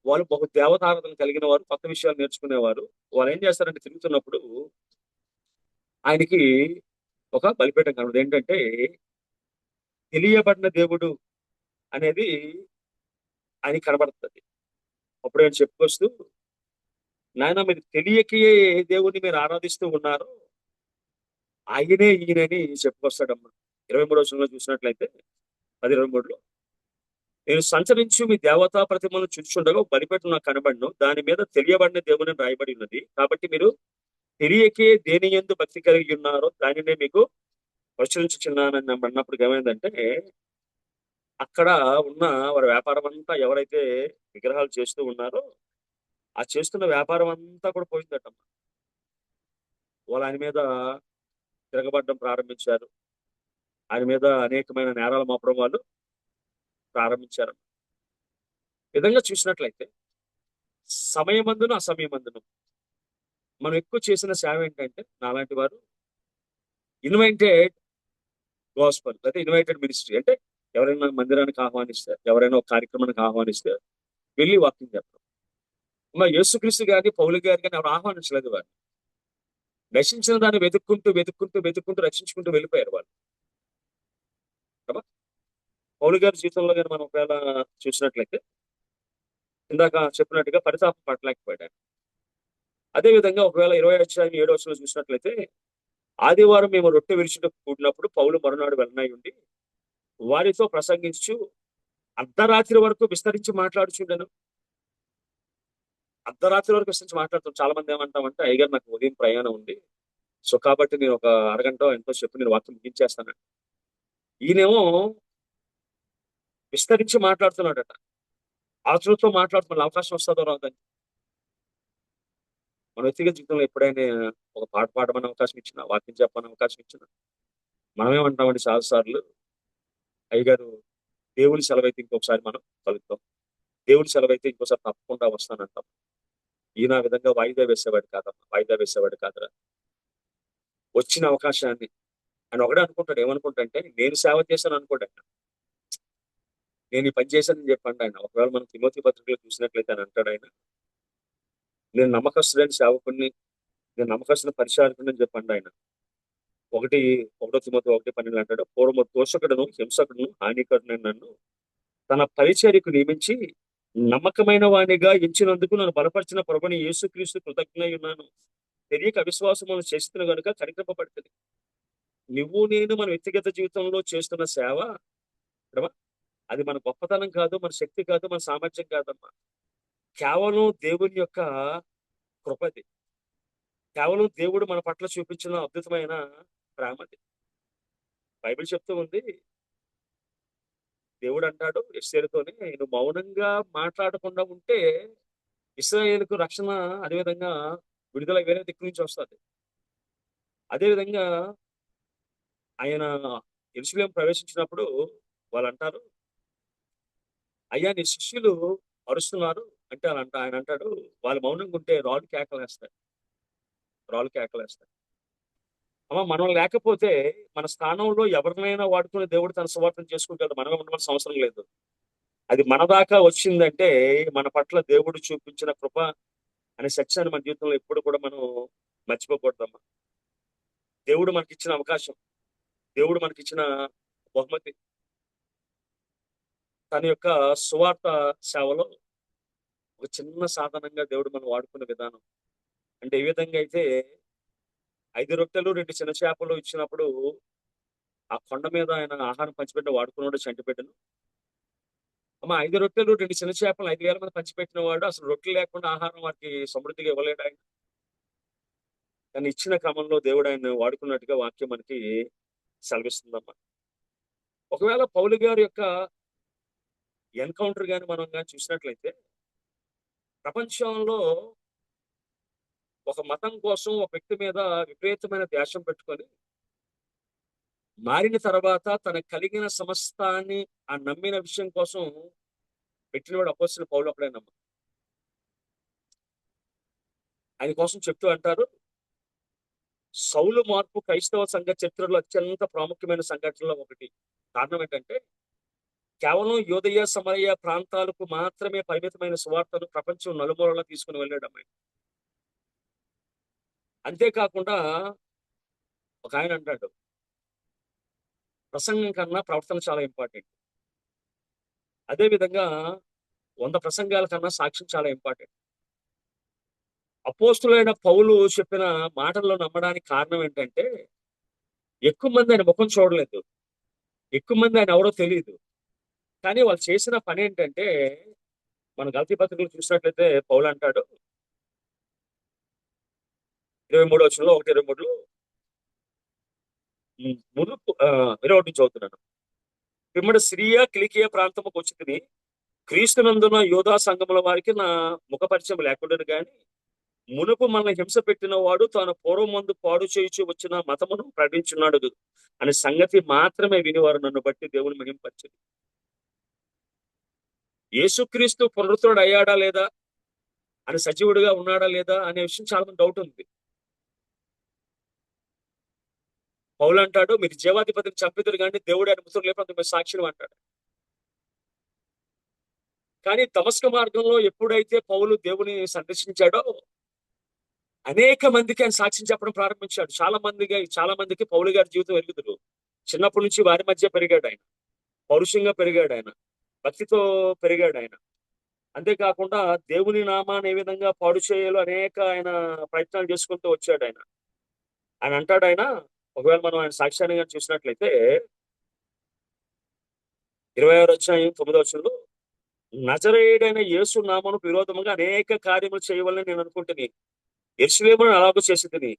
వాళ్ళు బహు దేవతారాధన కలిగిన వారు, కొత్త విషయాలు నేర్చుకునేవారు. వాళ్ళు ఏం చేస్తారంటే తిరుగుతున్నప్పుడు ఆయనకి ఒక బలిపీఠం కనబడదు. ఏంటంటే తెలియబడిన దేవుడు అనేది ఆయనకి కనబడుతుంది. అప్పుడు ఆయన చెప్పుకొస్తూ, నాయన మీరు తెలియకే ఏ దేవుడిని మీరు ఆరాధిస్తూ ఉన్నారో ఆయనే ఈయనని చెప్పుకొస్తాడమ్మా. 23వ వచనంలో చూసినట్లయితే 10:23లో, నేను సంచరించు మీ దేవతా ప్రతిమలను చూచుండగా బలిపెట్టు నాకు కనబడను, దాని మీద తెలియబడిన దేవుని రాయబడి ఉన్నది. కాబట్టి మీరు తెలియకే దేని యందు భక్తి కలిగి ఉన్నారో దానినే మీకు ప్రచురించుచున్నానని అన్నప్పుడు ఏమైందంటే, అక్కడ ఉన్న వారి వ్యాపారం అంతా ఎవరైతే విగ్రహాలు చేస్తూ ఉన్నారో ఆ చేస్తున్న వ్యాపారం అంతా కూడా పోయిందట. వాళ్ళు ఆయన మీద తిరగబడడం ప్రారంభించారు. ఆయన మీద అనేకమైన నేరాలు మోపడం వాళ్ళు ప్రారంభించారు. ఈ విధంగా చూసినట్లయితే సమయమందును అసమయమందును మనం ఎక్కువ చేసిన సేవ ఏంటంటే, నాలాంటి వారు ఇన్వైటెడ్ గాస్పల్ అంటే ఇన్వైటెడ్ మినిస్ట్రీ, అంటే ఎవరైనా మందిరానికి ఆహ్వానిస్తే, ఎవరైనా ఒక కార్యక్రమానికి ఆహ్వానిస్తే వెళ్ళి వాకింగ్ చెప్పడం. మా యేసుక్రీస్తు గారిని, పౌలు గారి కానీ ఎవరు ఆహ్వానించలేదు. వారు నశించిన దాన్ని వెతుక్కుంటూ వెతుక్కుంటూ వెతుక్కుంటూ రక్షించుకుంటూ వెళ్ళిపోయారు వాళ్ళు. కదా పౌలు గారి జీవితంలో కానీ మనం ఒకవేళ చూసినట్లయితే, ఇందాక చెప్పినట్టుగా పరితాపం పట్టలేకపోయాడు. అదే విధంగా ఒకవేళ 20:7 చూసినట్లయితే, ఆదివారం మేము రొట్టె విరిచిట కూడినప్పుడు పౌలు మరునాడు వెళ్ళనై ఉండి వారితో ప్రసంగించు అర్ధరాత్రి వరకు విస్తరించి మాట్లాడుచుండెను. అర్ధరాత్రి వరకు విస్తరించి మాట్లాడుతాం. చాలా మంది ఏమంటామంటే, అయ్యగారు నాకు ఉదయం ప్రయాణం ఉంది, సో కాబట్టి నేను ఒక అరగంట ఎంతో చెప్పి నేను వాక్యం ముగించేస్తాను. ఈయనేమో విస్తరించి మాట్లాడుతున్నాడట. ఆతృతో మాట్లాడుతున్న అవకాశం వస్తుందో రాదని. మన వ్యక్తిగత జీవితంలో ఎప్పుడైనా ఒక పాట పాడమని అవకాశం ఇచ్చిన, వాక్యం చెప్పమని అవకాశం ఇచ్చిన, మనమేమంటామండి చాలా సార్లు, అయ్యగారు దేవుని సెలవైతే ఇంకొకసారి మనం కలుద్దాం, దేవుని సెలవైతే ఇంకోసారి తప్పకుండా వస్తానంటాం. ఈయన ఆ విధంగా వాయిదా వేసేవాడు కాదమ్మా, వాయిదా వేసేవాడు కాదురా. వచ్చిన అవకాశాన్ని ఆయన ఒకటే అనుకుంటాడు. ఏమనుకుంటాడంటే, నేను సేవ చేశాను అనుకోడు ఆయన, నేను ఈ పని చేశానని చెప్పండి ఆయన. ఒకవేళ మనం తిమోతి పత్రికలో చూసినట్లయితే ఆయన అంటాడు, ఆయన నేను నమ్మకస్తుడైన సేవకుడిని, నేను నమ్మకస్తున్న పరిచారకుడిని అని చెప్పండి ఆయన. 1 తిమోతి 1:12 అంటాడు, పూర్వము దోషకుడును హింసకుడును హానికరుడైన నన్ను తన పరిచర్యకు నియమించి నమ్మకమైన వాణిగా ఎంచినందుకు నన్ను బలపరిచిన ప్రభుని యేసుక్రీస్తు కృతజ్ఞై ఉన్నాను. తెలియక అవిశ్వాసములను చేస్తున్న కనుక కనికరింపబడుతుంది. నువ్వు నేను మన వ్యక్తిగత జీవితంలో చేస్తున్న సేవ అది మన గొప్పతనం కాదు, మన శక్తి కాదు, మన సామర్థ్యం కాదమ్మా. కేవలం దేవుని యొక్క కృపది. కేవలం దేవుడు మన పట్ల చూపించిన అద్భుతమైన ప్రేమది. బైబిల్ చెప్తూ ఉంది, దేవుడు అంటాడు ఎస్తేరుతోనే, నువ్వు మౌనంగా మాట్లాడకుండా ఉంటే ఇశ్రాయేలుకు రక్షణ, అదేవిధంగా విడుదల వేరే దిక్కు నుంచి వస్తుంది. అదేవిధంగా ఆయన యెరూషలేము ప్రవేశించినప్పుడు వాళ్ళు అంటారు, అయ్యా నీ శిష్యులు అరుస్తున్నారు అంటే ఆయన అంటాడు, వాళ్ళు మౌనంగా ఉంటే రాళ్ళు కేకలేస్తాయి, రాళ్ళు కేకలేస్తాయి. అమ్మ మనం లేకపోతే మన స్థానంలో ఎవరినైనా వాడుకునే దేవుడు తన సువార్తను చేసుకుంటాడు. మనమే ఉండవలసిన అవసరం లేదు. అది మన దాకా వచ్చిందంటే మన పట్ల దేవుడు చూపించిన కృప అనే సత్యాన్ని మన జీవితంలో ఎప్పుడు కూడా మనం మర్చిపోకూడదమ్మా. దేవుడు మనకిచ్చిన అవకాశం, దేవుడు మనకిచ్చిన బహుమతి, తన యొక్క సువార్త సేవలో ఒక చిన్న సాధనంగా దేవుడు మనం వాడుకునే విధానం. అంటే ఏ విధంగా అయితే 5 రొట్టెలు 2 చిన్న చేపలు ఇచ్చినప్పుడు ఆ కొండ మీద ఆయన ఆహారం పంచిపెట్టి వాడుకున్నాడు చంటిపెట్టను. అమ్మ 5 రొట్టెలు 2 చిన్న చేపలు 5,000 మంది పంచిపెట్టిన వాడు అసలు రొట్టెలు లేకుండా ఆహారం వారికి సమృద్ధిగా ఇవ్వలేడు ఆయన. కానీ ఇచ్చిన క్రమంలో దేవుడు ఆయన వాడుకున్నట్టుగా వాక్యం మనకి సెలవిస్తుందమ్మా. ఒకవేళ పౌలు గారి యొక్క ఎన్కౌంటర్ కానీ మనం కానీ చూసినట్లయితే, ప్రపంచంలో ఒక మతం కోసం ఒక వ్యక్తి మీద విపరీతమైన ద్వేషం పెట్టుకొని మారిన తర్వాత తనకు కలిగిన సమస్తాన్ని ఆ నమ్మిన విషయం కోసం పెట్టినవాడు అపోస్తలుడు పౌలు ఒకడేనమ్మా. ఆయన కోసం చెప్తూ అంటారు, సౌలు మార్పు క్రైస్తవ సంఘ చరిత్రలో అత్యంత ప్రాముఖ్యమైన సంఘటనలో ఒకటి. కారణం ఏంటంటే, కేవలం యోదయ సమరయ ప్రాంతాలకు మాత్రమే పరిమితమైన సువార్తను ప్రపంచం నలుమూలలా తీసుకుని వెళ్ళాడు అమ్మాయి. అంతేకాకుండా ఒక ఆయన అంటాడు, ప్రసంగం కన్నా ప్రవర్తన చాలా ఇంపార్టెంట్. అదేవిధంగా 100 ప్రసంగాల కన్నా సాక్ష్యం చాలా ఇంపార్టెంట్. అపోస్తులైన పౌలు చెప్పిన మాటల్లో నమ్మడానికి కారణం ఏంటంటే, ఎక్కువ మంది ఆయన ముఖం చూడలేదు, ఎక్కువ మంది ఆయన ఎవరో తెలియదు. కానీ వాళ్ళు చేసిన పని ఏంటంటే, మన గలతీ పత్రికలు చూసినట్లయితే పౌలు అంటాడు 23 వచనంలో 1:23లో మునుపు 21 నుంచి చదువుతున్నాను. పిమ్మట సిరియా కిలికియా ప్రాంతముకు వచ్చి తిని క్రీస్తునందున యోధా సంఘముల వారికి నా ముఖపరిచయం లేకుండాను గాని మునుపు మనల్ని హింస పెట్టిన వాడు తాను పూర్వమందు పాడు చేయుచు వచ్చిన మతమును ప్రకటించున్నాడు అనే సంగతి మాత్రమే వినివారు నన్ను బట్టి దేవుని మహింపరిచింది. యేసుక్రీస్తు పునరుద్ధరుడు అయ్యాడా లేదా, అని సజీవుడిగా ఉన్నాడా లేదా అనే విషయం చాలా మంది డౌట్ ఉంది. పౌలు అంటాడు, మీరు జీవాధిపతిని చంపితురు కానీ దేవుడు ఆయన మృతులు లేకపోతే మీరు సాక్షులు అంటాడు. కానీ దమస్క మార్గంలో ఎప్పుడైతే పౌలు దేవుని సందర్శించాడో అనేక మందికి ఆయన సాక్ష్యం చెప్పడం ప్రారంభించాడు. చాలా మందికి పౌలు గారి జీవితం వెలుగుతురు. చిన్నప్పటి నుంచి వారి మధ్య పెరిగాడు ఆయన, పౌరుషంగా పెరిగాడు ఆయన, భక్తితో పెరిగాడు ఆయన. అంతేకాకుండా దేవుని నామాన్ని ఏ విధంగా పాడు చేయాలో అనేక ఆయన ప్రయత్నాలు చేసుకుంటూ వచ్చాడు ఆయన. ఆయన అంటాడు, ఆయన ఒకవేళ మనం ఆయన సాక్ష్యాన్ని కానీ చూసినట్లయితే 26వ అధ్యాయం 9వ వచనంలో నజరేయుడైన యేసు నామమును విరోధముగా అనేక కార్యములు చేయవలని నేను అనుకుంటుని యెరూషలేమును అలాగూ చేసేది.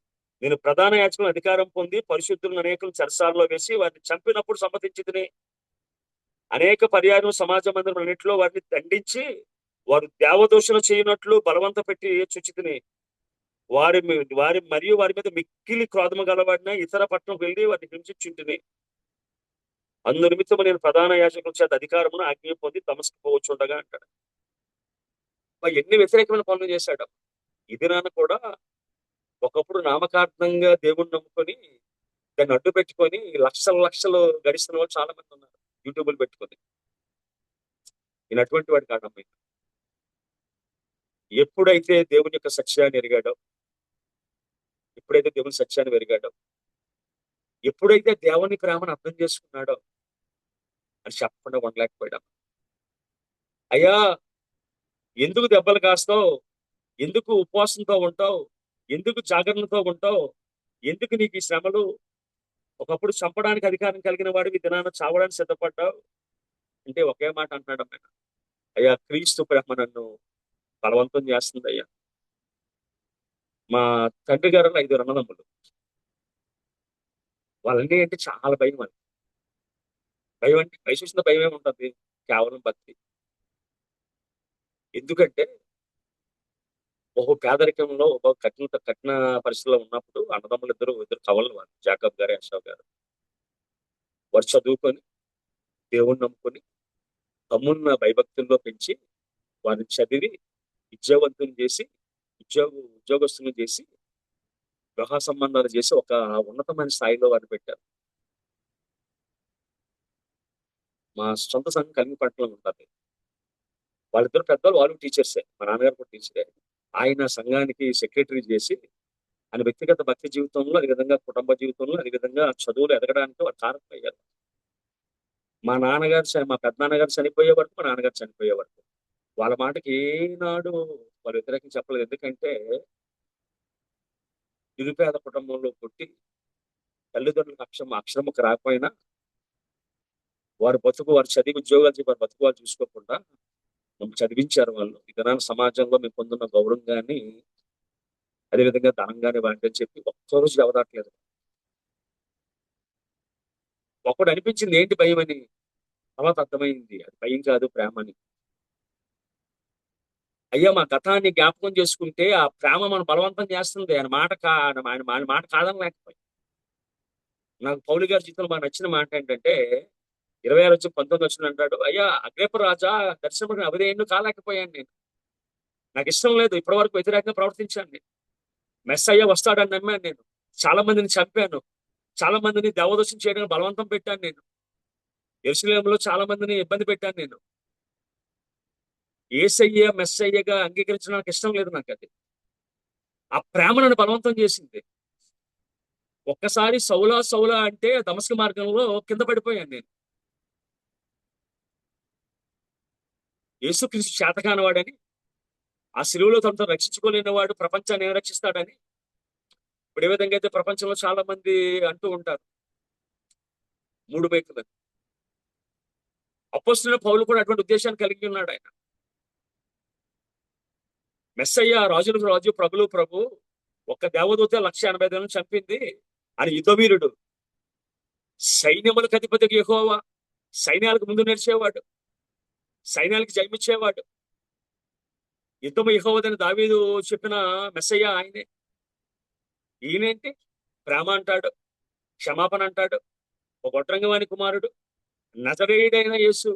నేను ప్రధాన యాజకులను అధికారం పొంది పరిశుద్ధులను అనేకలను చెరసాలలో వేసి వారిని చంపినప్పుడు సమ్మతించితిని. అనేక పర్యాయం సమాజ మందిరం అన్నింటిలో వారిని దండించి వారు దేవదోషణ చేయనట్లు బలవంత పెట్టి చుచితిని. వారి మరియు వారి మీద మిక్కిలి క్రోధము గలవాడిన ఇతర పట్టణం వెళ్ళి వారిని హింసించుంటిని. అందు నిమిత్తము నేను ప్రధాన యాజకుల చేత అధికారమును ఆజ్ఞ పొంది దమస్కు పోవచ్చుండగా అంటాడు. ఎన్ని వ్యతిరేకమైన పనులు చేశాడు. ఈ దినాన కూడా ఒకప్పుడు నామకార్థంగా దేవుణ్ణి నమ్ముకొని దాన్ని అడ్డు పెట్టుకొని లక్షలు గడిస్తున్న వాళ్ళు చాలా మంది ఉన్నారు, యూట్యూబ్లు పెట్టుకొని. నేను అటువంటి వాడు కాదమ్మాయి. ఎప్పుడైతే దేవుని యొక్క సత్యాన్ని ఎరిగాడో, ఎప్పుడైతే దేవుని సత్యాన్ని ఎరిగాడో, ఎప్పుడైతే దేవుని ప్రేమను అర్థం చేసుకున్నాడో అని చెప్పకుండా ఉండలేకపోయాడు. అయ్యా, ఎందుకు దెబ్బలు కాస్తావు, ఎందుకు ఉపవాసంతో ఉంటావు, ఎందుకు జాగరణతో ఉంటావు, ఎందుకు నీకు ఈ శ్రమలు, ఒకప్పుడు చంపడానికి అధికారం కలిగిన వాడివి దినాన చావడానికి సిద్ధపడ్డావు అంటే ఒకే మాట అంటున్నాడు అమ్మాయి, అయ్యా క్రీస్తు ప్రేమ నన్ను బలవంతం చేస్తుంది అయ్యా. మా తండ్రి గారు 5 అన్నదమ్ములు, వాళ్ళని అంటే చాలా భయం. అని భయం అంటే వయసు వచ్చిన భయం ఏముంటుంది, కేవలం భక్తి. ఎందుకంటే పేదరికంలో కఠిన పరిస్థితుల్లో ఉన్నప్పుడు అన్నదమ్ములు ఇద్దరు కవలు వారు, జాకబ్ గారు, యాషావ్ గారు. వారు చదువుకొని దేవుణ్ణి నమ్ముకొని తమ్మున్న భయభక్తుల్లో పెంచి వారిని చదివి విద్యావంతులు చేసి ఉద్యోగస్తులు చేసి వివాహ సంబంధాలు చేసి ఒక ఉన్నతమైన స్థాయిలో వారిని పెట్టారు. మా సొంత సంఘం కలిగిపట్నంలో ఉంటుంది. వాళ్ళిద్దరు పెద్దవాళ్ళు, వాళ్ళు టీచర్సే. మా నాన్నగారు కూడా టీచరే. ఆయన సంఘానికి సెక్రటరీ చేసి ఆయన వ్యక్తిగత భక్తి జీవితంలో, అదేవిధంగా కుటుంబ జీవితంలో, అదేవిధంగా చదువులు ఎదగడానికి వారు కారణమయ్యారు. మా పెద్దనాన్నగారు చనిపోయే వరకు, మా నాన్నగారు చనిపోయే వరకు వాళ్ళ మాటకి ఏనాడు వాళ్ళు వ్యతిరేకం చెప్పలేదు. ఎందుకంటే నిరుపేద కుటుంబంలో పుట్టి తల్లిదండ్రులకు అక్షరముకు రాకపోయినా వారు చదివి ఉద్యోగాలు చెప్పి వారి బతుకు వాళ్ళు చూసుకోకుండా మమ్మల్ని చదివించారు వాళ్ళు. ఈ దినాన సమాజంలో మేము పొందున్న గౌరవం కానీ, అదేవిధంగా ధనం కానీ వాటిని చెప్పి ఒక్కరోజు ఎవరట్లేదు. ఒకడు అనిపించింది ఏంటి భయం అని, తర్వాత అర్థమైంది అది భయం కాదు, ప్రేమ అని. అయ్యా, మా గతాన్ని జ్ఞాపకం చేసుకుంటే ఆ ప్రేమ మనం బలవంతం చేస్తుంది. ఆయన మాట కాదని లేకపోయి. నాకు పౌలు గారి జీవితంలో బాగా నచ్చిన మాట ఏంటంటే 26:19 అంటాడు, అయ్యా అగ్రిప్ప రాజా, దర్శనం అవిధేయుడు కాలేకపోయాను నేను. నాకు ఇష్టం లేదు, ఇప్పటి వరకు వ్యతిరేకంగా ప్రవర్తించాను నేను. మెస్సయ్య వస్తాడని నమ్మాను నేను. చాలా మందిని చంపాను, చాలా మందిని దేవదోషం చేయడానికి బలవంతం పెట్టాను నేను. యెరూషలేములో చాలా మందిని ఇబ్బంది పెట్టాను నేను. యేసయ్య మెస్సయ్యగా అంగీకరించడానికి ఇష్టం లేదు నాకు. అది ఆ ప్రేమ నన్ను బలవంతం చేసింది. ఒక్కసారి సౌలా అంటే దమస్క మార్గంలో కింద పడిపోయాను నేను. యేసుక్రీస్తు చేతకానివాడని, ఆ సిలువలో తనతో రక్షించుకోలేని వాడు ప్రపంచాన్ని ఏం రక్షిస్తాడని. ఇప్పుడు ఏ విధంగా అయితే ప్రపంచంలో చాలా మంది అంటూ ఉంటారు మూడు మేకులని. అపోస్తలుడైన పౌలు కూడా అటువంటి ఉద్దేశాన్ని కలిగి ఉన్నాడు. ఆయన మెస్సయ్య, రాజులకు రాజు, ప్రభులు ప్రభు, ఒక్క దేవదూత 1,80,000 చంపింది అని యుద్ధవీరుడు, సైన్యములకు అధిపతికి యెహోవా, సైన్యాలకు ముందు నడిచేవాడు, సైన్యాలకు జయమిచ్చేవాడు, యుద్ధము యెహోవాదని దావీదు చెప్పిన మెస్సయ్య ఆయనే. ఈయనేంటి ప్రేమ అంటాడు, క్షమాపణ అంటాడు, ఒక ఒట్రంగవాని కుమారుడు, నజరేయుడైన యేసు,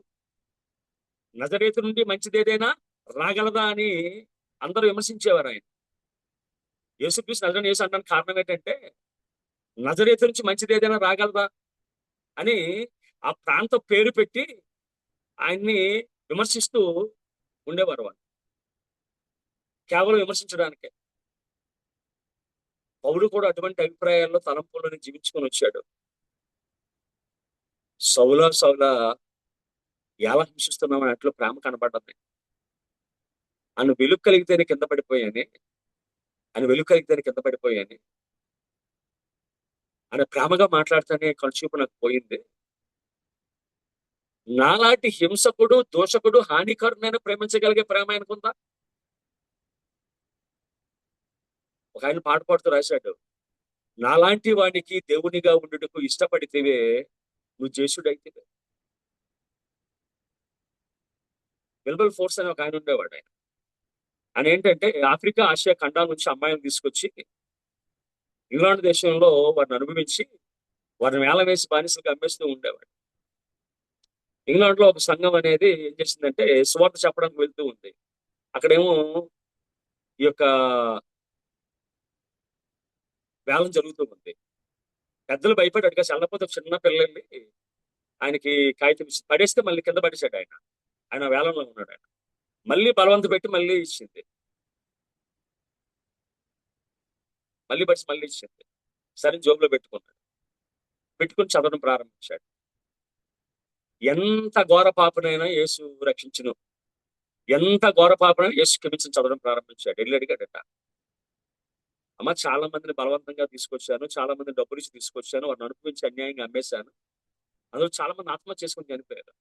నజరేతు నుండి మంచిదేదైనా రాగలదా అని అందరూ విమర్శించేవారు ఆయన. యేసుక్రీస్తు నజరేయుడైన యేసు అనడానికి కారణం ఏంటంటే, నజరేతు నుంచి మంచిది ఏదైనా రాగలదా అని ఆ ప్రాంత పేరు పెట్టి ఆయన్ని విమర్శిస్తూ ఉండేవారు వాళ్ళు, కేవలం విమర్శించడానికే. పౌలు కూడా అటువంటి అభిప్రాయాల్లో తలంపులను జీవించుకొని వచ్చాడు. సౌలా ఎలా హింసిస్తున్నామని అట్లా ప్రేమ కనబడ్డది. ఆయన వెలుగు కలిగితేనే కింద పడిపోయాని, ఆయన ప్రేమగా మాట్లాడితేనే కనుచూపు నాకు పోయింది. నాలాంటి హింసకుడు, దోషకుడు, హానికరునైనా ప్రేమించగలిగే ప్రేమ ఆయనకుందా? ఒక ఆయన పాట పాడుతూ రాశాడు, నాలాంటి వాడికి దేవునిగా ఉండుటకు ఇష్టపడితేవే నువ్వు జేసుడైతే. విల్బల్ ఫోర్స్ అని ఒక ఆయన ఉండేవాడు. ఆయన ఏంటంటే ఆఫ్రికా, ఆసియా ఖండాల నుంచి అమ్మాయిలను తీసుకొచ్చి ఇంగ్లాండ్ దేశంలో వారిని అనుభవించి వారిని వేల వేసి బానిసలకు అమ్మేస్తూ ఉండేవాడు. ఇంగ్లాండ్ లో ఒక సంఘం అనేది ఏం చేసిందంటే సువార్త చెప్పడానికి వెళ్తూ ఉంది. అక్కడేమో ఈ యొక్క వేలం జరుగుతూ ఉంది. పెద్దలు భయపడి అడిగా చల్లపోతే చిన్న పిల్లల్ని ఆయనకి కాగితం ఇచ్చి పడేస్తే మళ్ళీ కింద పడేశాడు. ఆయన వేలంలో ఉన్నాడు. ఆయన మళ్ళీ బలవంత పెట్టి మళ్ళీ ఇచ్చింది, మళ్ళీ ఇచ్చింది. సరే జోబులో పెట్టుకుని చదవడం ప్రారంభించాడు. ఎంత ఘోర పాపనైనా యేసు రక్షించును, ఎంత ఘోర పాపనైనా యేసు క్షమించని చదవడం ప్రారంభించాడు. వెళ్ళి అడిగాడట, అమ్మ చాలా మందిని బలవంతంగా తీసుకొచ్చాను, చాలా మంది డబ్బులు ఇచ్చి తీసుకొచ్చాను, వారిని అనుభవించి అన్యాయంగా అమ్మేశాను, అందులో చాలా మంది ఆత్మహత్య చేసుకుని చనిపోయారు.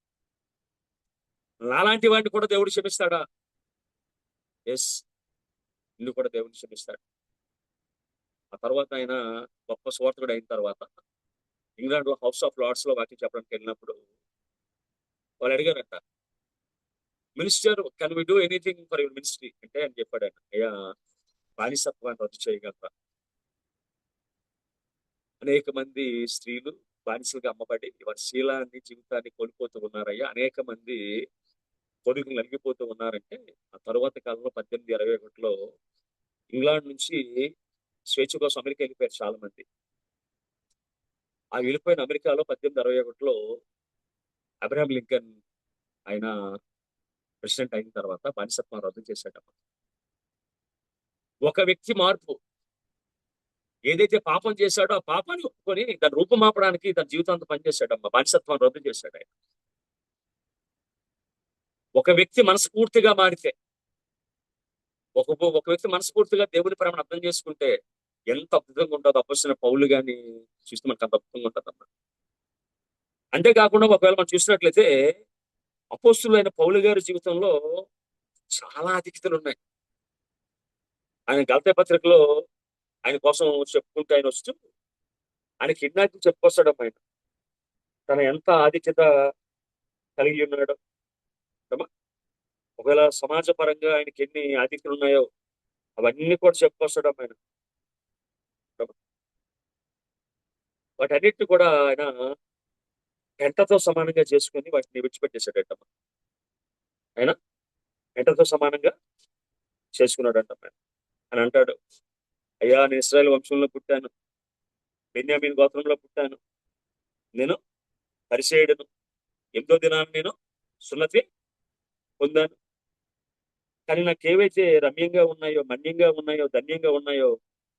నాలాంటి వాడిని కూడా దేవుడు క్షమిస్తాడా? ఎస్, నిన్ను కూడా దేవుడు క్షమిస్తాడు. ఆ తర్వాత ఆయన గొప్ప సువార్తకుడు అయిన తర్వాత ఇంగ్లాండ్ లో హౌస్ ఆఫ్ లార్డ్స్ లో వాక్యం చెప్పడానికి వెళ్ళినప్పుడు వాళ్ళు అడిగారట, minister can we do anything for your ministry అంటే అని చెప్పాడు ఆయన. అయ్యా, బానిసత్వాన్ని రద్దు చేయగలరా? అనేక మంది స్త్రీలు బానిసలుగా అమ్మబడి వారి శీలాన్ని, జీవితాన్ని కోల్పోతూ ఉన్నారయ్యా. అనేక మంది కొడుకులు నలిగిపోతూ ఉన్నారంటే ఆ తరువాత కాలంలో 1821లో ఇంగ్లాండ్ నుంచి స్వేచ్ఛ కోసం అమెరికా వెళ్ళిపోయారు చాలా మంది. ఆ వెళ్ళిపోయిన అమెరికాలో 1861లో అబ్రహాం లింకన్ ఆయన ప్రెసిడెంట్ అయిన తర్వాత బానిసత్వం రద్దు చేశాడమ్మ. ఒక వ్యక్తి మార్పు, ఏదైతే పాపం చేశాడో ఆ పాపాన్ని ఒప్పుకొని దాని రూపమాపడానికి తన జీవితాంతం పనిచేశాడమ్మా. బానిసత్వం రద్దు చేశాడు ఆయన. ఒక వ్యక్తి మనస్ఫూర్తిగా మారితే, ఒక వ్యక్తి మనస్ఫూర్తిగా దేవుని ప్రేమను అర్థం చేసుకుంటే ఎంత అద్భుతంగా ఉంటుందో. అపొస్తలుడైన పౌలు గాని చూస్తే మనకు అంత అద్భుతంగా ఉంటుందమ్మా. అంతేకాకుండా ఒకవేళ మనం చూసినట్లయితే అపొస్తలుడైన పౌలు గారి జీవితంలో చాలా అధిక్యతలు ఉన్నాయి. ఆయన గలతీ పత్రికలో ఆయన కోసం చెప్పుకుంటూ ఆయన వస్తూ ఆయన కిడ్నాపింగ్ చెప్పుకొస్తాడమ్మా. ఆయన తన ఎంత ఆధిక్యత కలిగి ఉన్నాడో. ఒకవేళ సమాజ పరంగా ఆయనకి ఎన్ని ఆధిక్యతలు ఉన్నాయో అవన్నీ కూడా చెప్పుకొస్తాడమ్మా ఆయన. వాటన్నిటిని కూడా ఆయన ఎంటతో సమానంగా చేసుకుని వాటిని విడిచిపెట్టేశాడటమ్మా. ఆయన ఎంటతో సమానంగా చేసుకున్నాడంటమ్మా. అని అంటాడు, అయ్యా నేను ఇశ్రాయేలు వంశంలో పుట్టాను, బెన్యామీన్ గోత్రంలో పుట్టాను, నేను పరిసేయుడును, 8వ దినాన్ని నేను సున్నతి పొందాను. కానీ నాకు ఏవైతే రమ్యంగా ఉన్నాయో, మన్యంగా ఉన్నాయో, ధన్యంగా ఉన్నాయో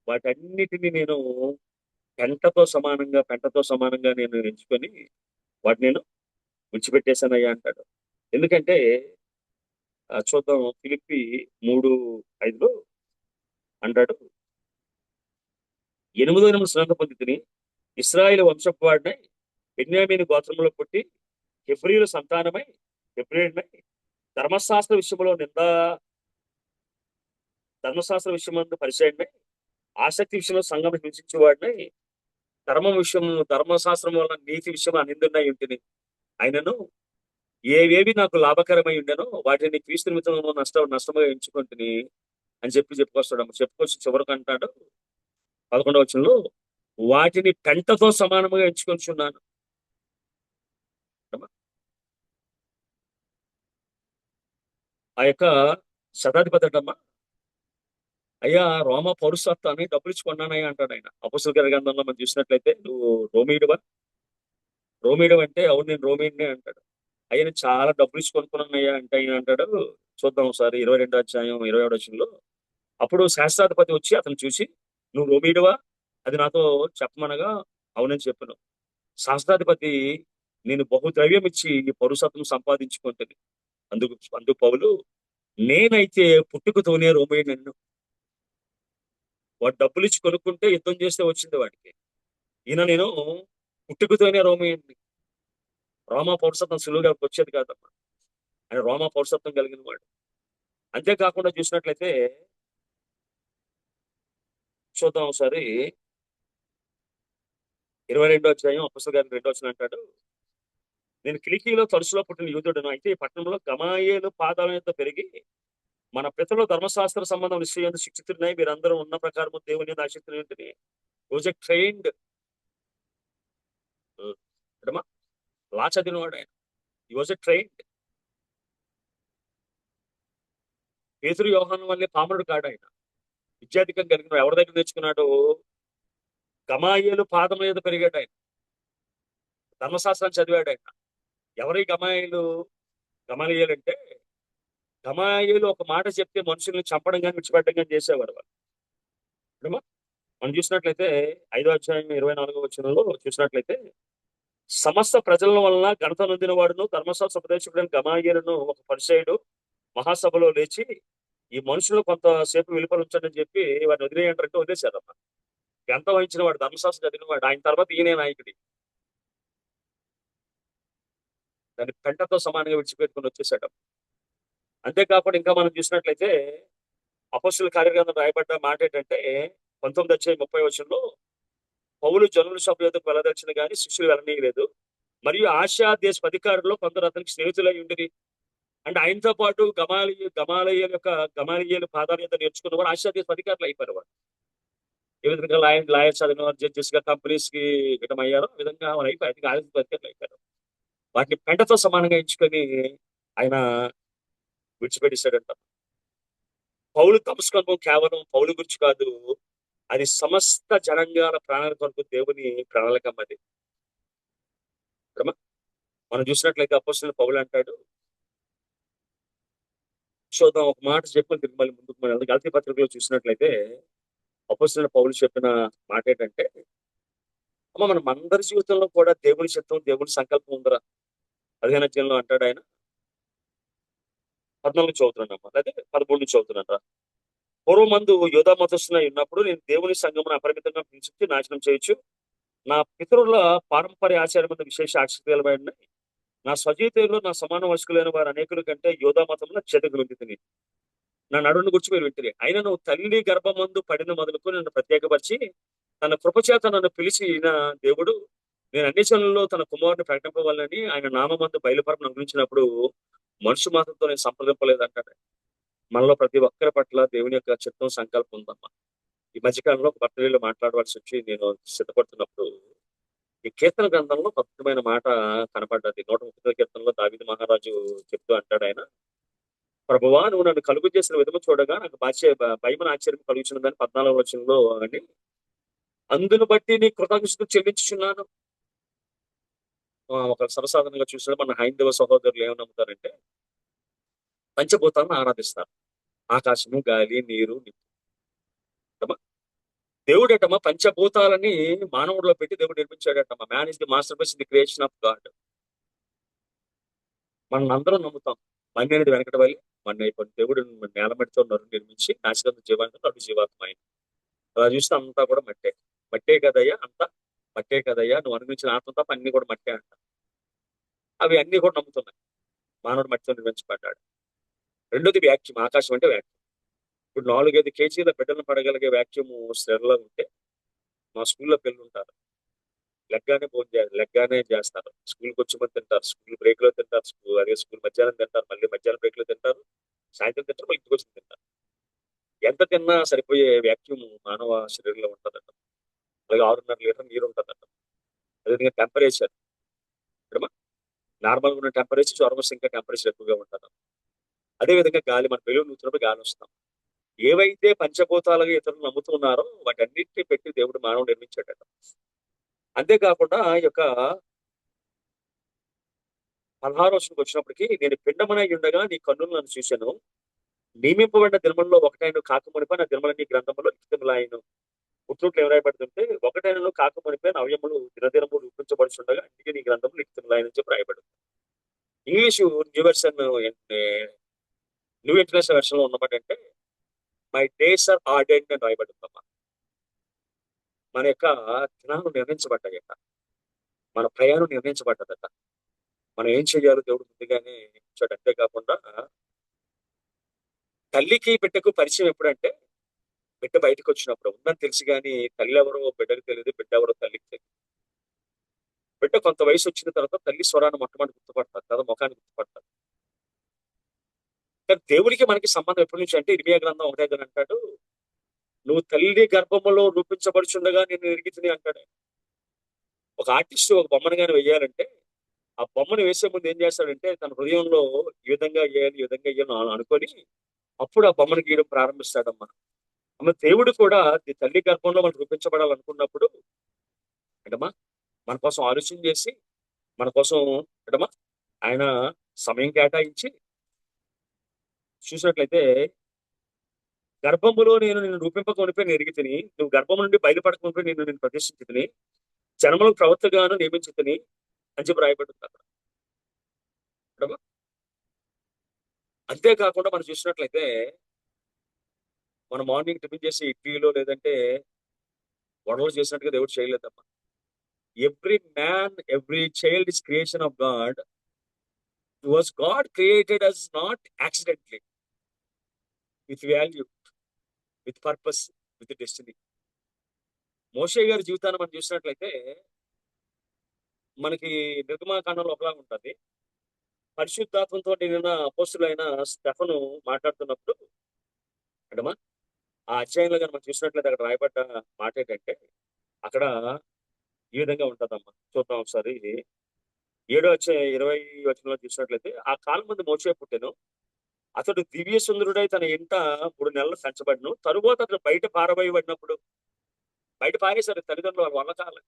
వాటన్నిటిని నేను పెంటతో సమానంగా నేను ఎంచుకొని వాటిని నేను విడిచిపెట్టేశానయ్యా అంటాడు. ఎందుకంటే చూద్దాం. ఫిలిప్పి 3:5లో అంటాడు, 8 శ్రమ పొందితిని, ఇశ్రాయేలు వంశపు వాడినై, బెన్యామీను గోత్రములో పుట్టి, హెబ్రీయుల సంతానమై, హెబ్రీయుడినై, ధర్మశాస్త్ర విషయమందు పరిచయుడినై, ఆసక్తి విషయంలో సంఘం హింసించేవాడినై, ధర్మశాస్త్రం వల్ల నీతి విషయంలో అనిందున్నై ఉంటుంది. ఆయనను ఏవేవి నాకు లాభకరమై ఉండేనో వాటిని క్రీస్తు నిమిత్తము నష్టముగా ఎంచుకుంటుని అని చెప్పుకొచ్చి చివరికి అంటాడు 11వ వచనంలో, వాటిని పెంటతో సమానముగా ఎంచుకొనిచున్నాను. ఆ యొక్క శతాధిపతి అంటమ్మా, అయ్యా రోమ పౌరసత్వాన్ని డబ్బులు ఇచ్చి కొన్నానయ్యా అంటాడు ఆయన. అపొస్తలుల కార్య గ్రంథంలో మనం చూసినట్లయితే, నువ్వు రోమీయుడివా అంటే అవును నేను రోమీయుడినే అంటాడు. అయ్యా నేను చాలా డబ్బులు ఇచ్చి కొనుక్కున్నానయ్యా అంటే ఆయన అంటాడు, చూద్దాం ఒకసారి 22వ అధ్యాయం 27వ వచనంలో, అప్పుడు శాస్త్రాధిపతి వచ్చి అతను చూసి, నువ్వు రోమీయుడివా అది నాతో చెప్పమనగా అవునని చెప్పాను. శాస్త్రాధిపతి, నేను బహుద్రవ్యం ఇచ్చి ఈ పౌరసత్వం సంపాదించుకుంటుంది. అందుకు పౌలు, నేనైతే పుట్టుకతోనే రోమీయుడు నన్ను. వాడు డబ్బులు ఇచ్చి కొనుక్కుంటే యుద్ధం చేస్తే వచ్చింది వాడికి. ఈయన నేను పుట్టుకతోనే రోమీయుడిని. రోమా పౌరసత్వం సులువుగా వచ్చేది కాదమ్మా. ఆయన రోమా పౌరసత్వం కలిగిన వాడు. అంతేకాకుండా చూసినట్లయితే చూద్దాం ఒకసారి 22వ అధ్యాయం అపొస్తలుల కార్యం 2వ వచనం అంటాడు, నేను కిలికీలో తరచులో పుట్టిన యూదుడును, అయితే ఈ పట్టణంలో గమాయేలు పాదాల మీద పెరిగి మన పితరుల ధర్మశాస్త్ర సంబంధం నిశ్చయం శిక్షితున్నాయి. మీరందరూ ఉన్న ప్రకారం దేవుని ఆసక్తి ఉంటుంది. వాజ్ ఎ ట్రైన్డ్ లా చదివినవాడు ఆయన. ఈ వాజ్ ఎ ట్రైన్డ్. పేతురు యోహాను వల్లే పామరుడు కాడు ఆయన. విద్యాధికం కలిగిన ఎవరి దగ్గర నేర్చుకున్నాడు? గమాయేలు పాదం మీద పెరిగాడు ఆయన. ధర్మశాస్త్రాన్ని చదివాడు ఆయన. ఎవరి గమాయేలు అంటే, గమాయేలు ఒక మాట చెప్తే మనుషుల్ని చంపడం కానీ విడిచిపెట్టడం కానీ చేసేవారు వాళ్ళు. మనం చూసినట్లయితే 5వ అధ్యాయం 24వ వచనంలో చూసినట్లయితే, సమస్త ప్రజల వలన ఘనత నొందిన వాడును ధర్మశాస్త్ర ఉపదేశకుడైన గమాయేలును ఒక పరిసయ్యుడు మహాసభలో లేచి, ఈ మనుషులు కొంతసేపు వెలుపలుంచని చెప్పి వాడిని వదిలేయంటారంటే వదిలేశారమ్మా. ఘనత వహించిన వాడు, ధర్మశాస్త్రం చదివిన వాడు. ఆయన తర్వాత ఈయనే నాయకుడి. దాన్ని పెంటతో సమానంగా విడిచిపెట్టుకుని వచ్చేసాడు. అంతేకాకుండా ఇంకా మనం చూసినట్లయితే అపొస్తలుల కార్య గ్రంథం రాయబడ్డ మాట ఏంటంటే 19వ అధ్యాయం 30వ వచనంలో, పౌలు జనుల సభ యొద్దకు వెళ్ళదలిచిన కానీ శిష్యులు వెళ్ళనీయలేదు. మరియు ఆసియా దేశ అధికారుల్లో కొందరు అతనికి స్నేహితులై ఉండిరి. అంటే ఆయనతో పాటు గమాలియేలు పాదాల మీద నేర్చుకున్న వారు ఆసియా దేశ అధికారులు అయిపోయారు. వారు ఏ విధంగా లాయర్స్ చదివిన వారు జడ్జెస్ గా కంపెనీస్ కి ఇటం అయ్యారో ఆ విధంగా వారు అయిపోయారు. అధికారులు అయిపోయారు. వాటిని పెంటతో సమానంగా ఎంచుకొని ఆయన విడిచిపెట్టేశాడంట. పౌలు తపస్కల్పం కేవలం పౌలు గురించి కాదు, అది సమస్త జనాంగాల ప్రాణాల కొరకు దేవుని ప్రణాళిక. అది మనం చూసినట్లయితే అపొస్తలుడైన పౌలు అంటాడు, చూద్దాం ఒక మాట చెప్పి తిరిగి మళ్ళీ ముందుకు మనం గలతీ పత్రికలో చూసినట్లయితే అపొస్తలుడైన పౌలు చెప్పిన మాట ఏంటంటే, అమ్మ మనం అందరి జీవితంలో కూడా దేవుని చిత్తం దేవుని సంకల్పం ఉందరా. 15వ అధ్యాయంలో అంటాడు ఆయన. 14 చదువుతున్నానమ్మా, అదే 13 చదువుతున్నారా. పూర్వమందు యోధా మతస్థులై ఉన్నప్పుడు నేను దేవుని సంఘమును అపరిమితంగా పిలిచి నాశనం చేయొచ్చు. నా పితరుల పారంపర్య ఆచారం మీద విశేష ఆసక్తి కలబడిన నా స్వజీవితంలో నా సమాన వయస్కులైన వారు అనేకుల కంటే యోధా మతంలో చెదగలుగుతుంది. నా నడుని గురించి మీరు వింటారు. అయినా నువ్వు తల్లి గర్భమందు పడిన మొదలుకు నన్ను ప్రత్యేకపరిచి తన కృపచేత నన్ను పిలిచిన దేవుడు, నేను అన్ని జనులలో తన కుమారుని ప్రకటింపవాలని ఆయన నామందు బయలుపరపు అనుగ్రహించినప్పుడు మనుషు మాత్రంతో నేను సంప్రదింపలేదు అంటాడు. మనలో ప్రతి ఒక్కరి పట్ల దేవుని యొక్క చిత్తం సంకల్పం ఉందమ్మా. ఈ మధ్యకాలంలో ఒక బర్త్డేలో మాట్లాడవలసి వచ్చి నేను సిద్ధపడుతున్నప్పుడు ఈ కీర్తన గ్రంథంలో అద్భుతమైన మాట కనపడ్డది. 130వ కీర్తనలో దావీదు మహారాజు చెప్తూ అంటాడు ఆయన, ప్రభువా నువ్వు నన్ను కలుగు చేసిన విధము చూడగా నాకు భయమని ఆశ్చర్యం కలుగుతున్నదని 14వ వచనంలో అని, అందును బట్టి నీ కృతజ్ఞతలు చెల్లించుచున్నాను. ఒక సర్వసాధారణంగా చూసిన మన హైందవ సహోదరులు ఏమని నమ్ముతారంటే పంచభూతాలను ఆరాధిస్తారు. ఆకాశము, గాలి, నీరు, నిప్పు. దేవుడటమ్మా పంచభూతాలని మానవుడిలో పెట్టి దేవుడు నిర్మించాడటమ్మా. Man is the master piece, the creation of God. మనం అందరం నమ్ముతాం. మన్య అనేది వెనకటి మన్య అయిపోయింది. దేవుడు నేలమట్టితో నరుని నిర్మించి నాశనం జీవాన్ని నడు జీవాత్మ అయింది. అలా చూస్తే అంతా కూడా మట్టే. మట్టే కదయ్యా అంతా, మట్టే కదయ్యా నువ్వు అనుభవించిన ఆత్మ తప్ప అన్ని కూడా మట్టే అంట. అవి అన్ని కూడా నమ్ముతున్నాయి. మానవుడు మట్టితో నిర్మించబడ్డాడు. రెండోది వ్యాక్యూమ్. ఆకాశం అంటే వ్యాక్యూమ్. ఇప్పుడు 4-5 కేజీల బిడ్డలను పడగలిగే వ్యాక్యూమ్ స్టెర్లో ఉంటే మా స్కూల్లో పిల్లలు ఉంటారు. లెగ్గానే చేస్తారు. స్కూల్కి వచ్చి మంది తింటారు, స్కూల్ బ్రేక్ లో తింటారు, స్కూల్ మధ్యాహ్నం తింటారు, మళ్ళీ మధ్యాహ్నం బ్రేక్ లో తింటారు, సాయంత్రం తింటారు, మళ్ళీ ఇంటికి వచ్చి తింటారు. ఎంత తిన్నా సరిపోయే వ్యాక్యూమ్ మానవ శరీరంలో ఉంటుందట. అలాగే 6.5 లీటర్ నీరు ఉంటుందట. అదేవిధంగా టెంపరేచర్ నార్మల్గా ఉన్న టెంపరేచర్ జ్వరం వస్తే ఇంకా టెంపరేచర్ ఎక్కువగా ఉంటుంది. అదేవిధంగా గాలి, మన బెలూన్ నూతున్నప్పుడు గాలి వస్తాం. ఏవైతే పంచభూతాలుగా ఇతరులు నమ్ముతున్నారో వాటన్నిటిని పెట్టి దేవుడు మానవుడు నిర్మించాడట. అంతేకాకుండా ఈ యొక్క 16వ వచనంకి వచ్చినప్పటికీ, నేను పిండమనై ఉండగా నీ కన్నులు నన్ను చూశాను, నియమింపబడిన దినములలో ఒకటైన కాకమునిపై నా దినములన్నీ గ్రంథములో లిఖితములాయెను. పుట్టినట్లు ఏం రాయబడుతుంటే, ఒకటైనను కాకమునిపై నవ్యములు దినదినము రూపించబడుచుండగా ఇంటికి నీ గ్రంథములు లిఖితములాయని చెప్పి రాయబడింది. English new version, new international version లో ఉన్నమాట అంటే మై డేస్ ఆర్ ఆర్డెండ్ అని రాయబడిందమ్మా. మన యొక్క దినాలు నిర్ణయించబడ్డాయట, మన ప్రయాణం నిర్ణయించబడ్డదట. మనం ఏం చెయ్యాలో దేవుడు ముందుగానే ఇచ్చాడు. అంతేకాకుండా తల్లికి బిడ్డకు పరిచయం ఎప్పుడంటే బిడ్డ బయటకు వచ్చినప్పుడు. ఉందని తెలిసి కానీ తల్లి ఎవరో బిడ్డకు తెలియదు, బిడ్డ ఎవరో తల్లికి తెలియదు. బిడ్డ కొంత వయసు వచ్చిన తర్వాత తల్లి స్వరాన్ని మొట్టమొదటి గుర్తుపడతారు కదా, ముఖాన్ని గుర్తుపడతారు. కానీ దేవుడికి మనకి సంబంధం ఎప్పటి నుంచి అంటే, ఇర్మియా గ్రంథం 1:5 అంటాడు, నువ్వు తల్లి గర్భములో రూపించబడుచుండగా నేను ఎరిగితిని అంటాడు. ఒక ఆర్టిస్ట్ ఒక బొమ్మను కానీ వెయ్యాలంటే ఆ బొమ్మను వేసే ముందు ఏం చేస్తాడంటే తన హృదయంలో ఈ విధంగా వేయాలి, ఈ విధంగా వేయాలి అనుకొని అప్పుడు ఆ బొమ్మను గీయడం ప్రారంభిస్తాడమ్మా. అమ్మ దేవుడు కూడా ఈ తల్లి గర్భంలో మనం రూపించబడాలనుకున్నప్పుడు ఏంటమ్మా మన కోసం ఆలోచన చేసి, మన కోసం ఏంటమ్మా ఆయన సమయం కేటాయించి చూసినట్లయితే, గర్భములో నేను నిన్ను రూపింపకొనిపై నేను ఎరిగితిని, నువ్వు గర్భం నుండి బయలుపడకొనిపై నేను ప్రతిష్ఠితిని, జనములకు ప్రవర్తగాను నియమించితిని అని చెప్పి రాయబడింది అక్కడ. అంతేకాకుండా మనం చూసినట్లయితే, మనం మార్నింగ్ టిఫిన్ చేసి ఇడ్లీలో లేదంటే వడలు చేసినట్టుగా దేవుడు చేయలేదమ్మా. Every man, every child is creation of God. Was God created us not accidentally, with value, with purpose, with destiny. Moshe గారి జీవితాన్ని మనం చూసినట్లయితే మనకి నిర్గమాకాండంలో ఒకలాగా ఉంటుంది. పరిశుద్ధాత్మతో నిన్న అపోస్తులైన స్టెఫను మాట్లాడుతున్నప్పుడు అంటమా ఆ అధ్యాయంలో కానీ మనం చూసినట్లయితే అక్కడ రాయబడ్డ మాట ఏంటంటే, అక్కడ ఈ విధంగా ఉంటుందమ్మా. చూద్దాం ఒకసారి. 7వ అధ్యాయం 20వ వచనంలో చూసినట్లయితే, ఆ కాలం మంది మోషే పుట్టెను, అతడు దివ్య సుందరుడై తన ఇంట 3 నెలలు పెంచబడిను. తరువాత అతడు బయట పారబోయబడినప్పుడు, బయట పారేశారు తల్లిదండ్రులు వాళ్ళ వల్ల కాలం.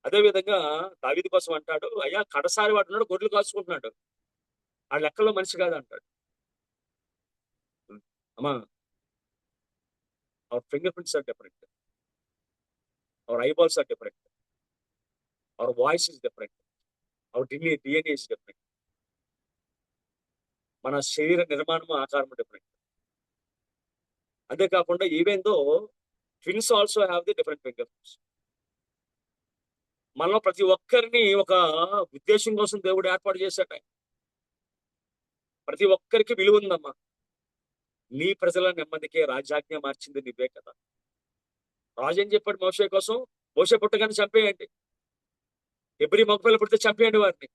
అదే విధంగా దావీదు కోసం అంటాడు, అయ్యా కడసారి వాడు ఉన్నాడు, గొర్రెలు కాసుకుంటున్నాడు, ఆ లెక్కలో మనిషి కాదు అంటాడు. అమ్మా, our fingerprints are different, our eyeballs are different, our voice is different, అవర్ DNA ఇస్ డిఫరెంట్. మన శరీర నిర్మాణము, ఆకారము డిఫరెంట్. అంతేకాకుండా even though twins also have the different fingerprints. మనలో ప్రతి ఒక్కరిని ఒక ఉద్దేశం కోసం దేవుడు ఏర్పాటు చేశాడు. ప్రతి ఒక్కరికి విలువ ఉందమ్మా. నీ ప్రజల నెమ్మదికే రాజాజ్ఞ మార్చింది నీవే కదా. రాజు ఏం చెప్పాడు మోషే కోసం? మోషే పుట్టగానే చంపేయండి, ఎబ్రి మగపిల్ల పుడితే చంపేయండి వారిని.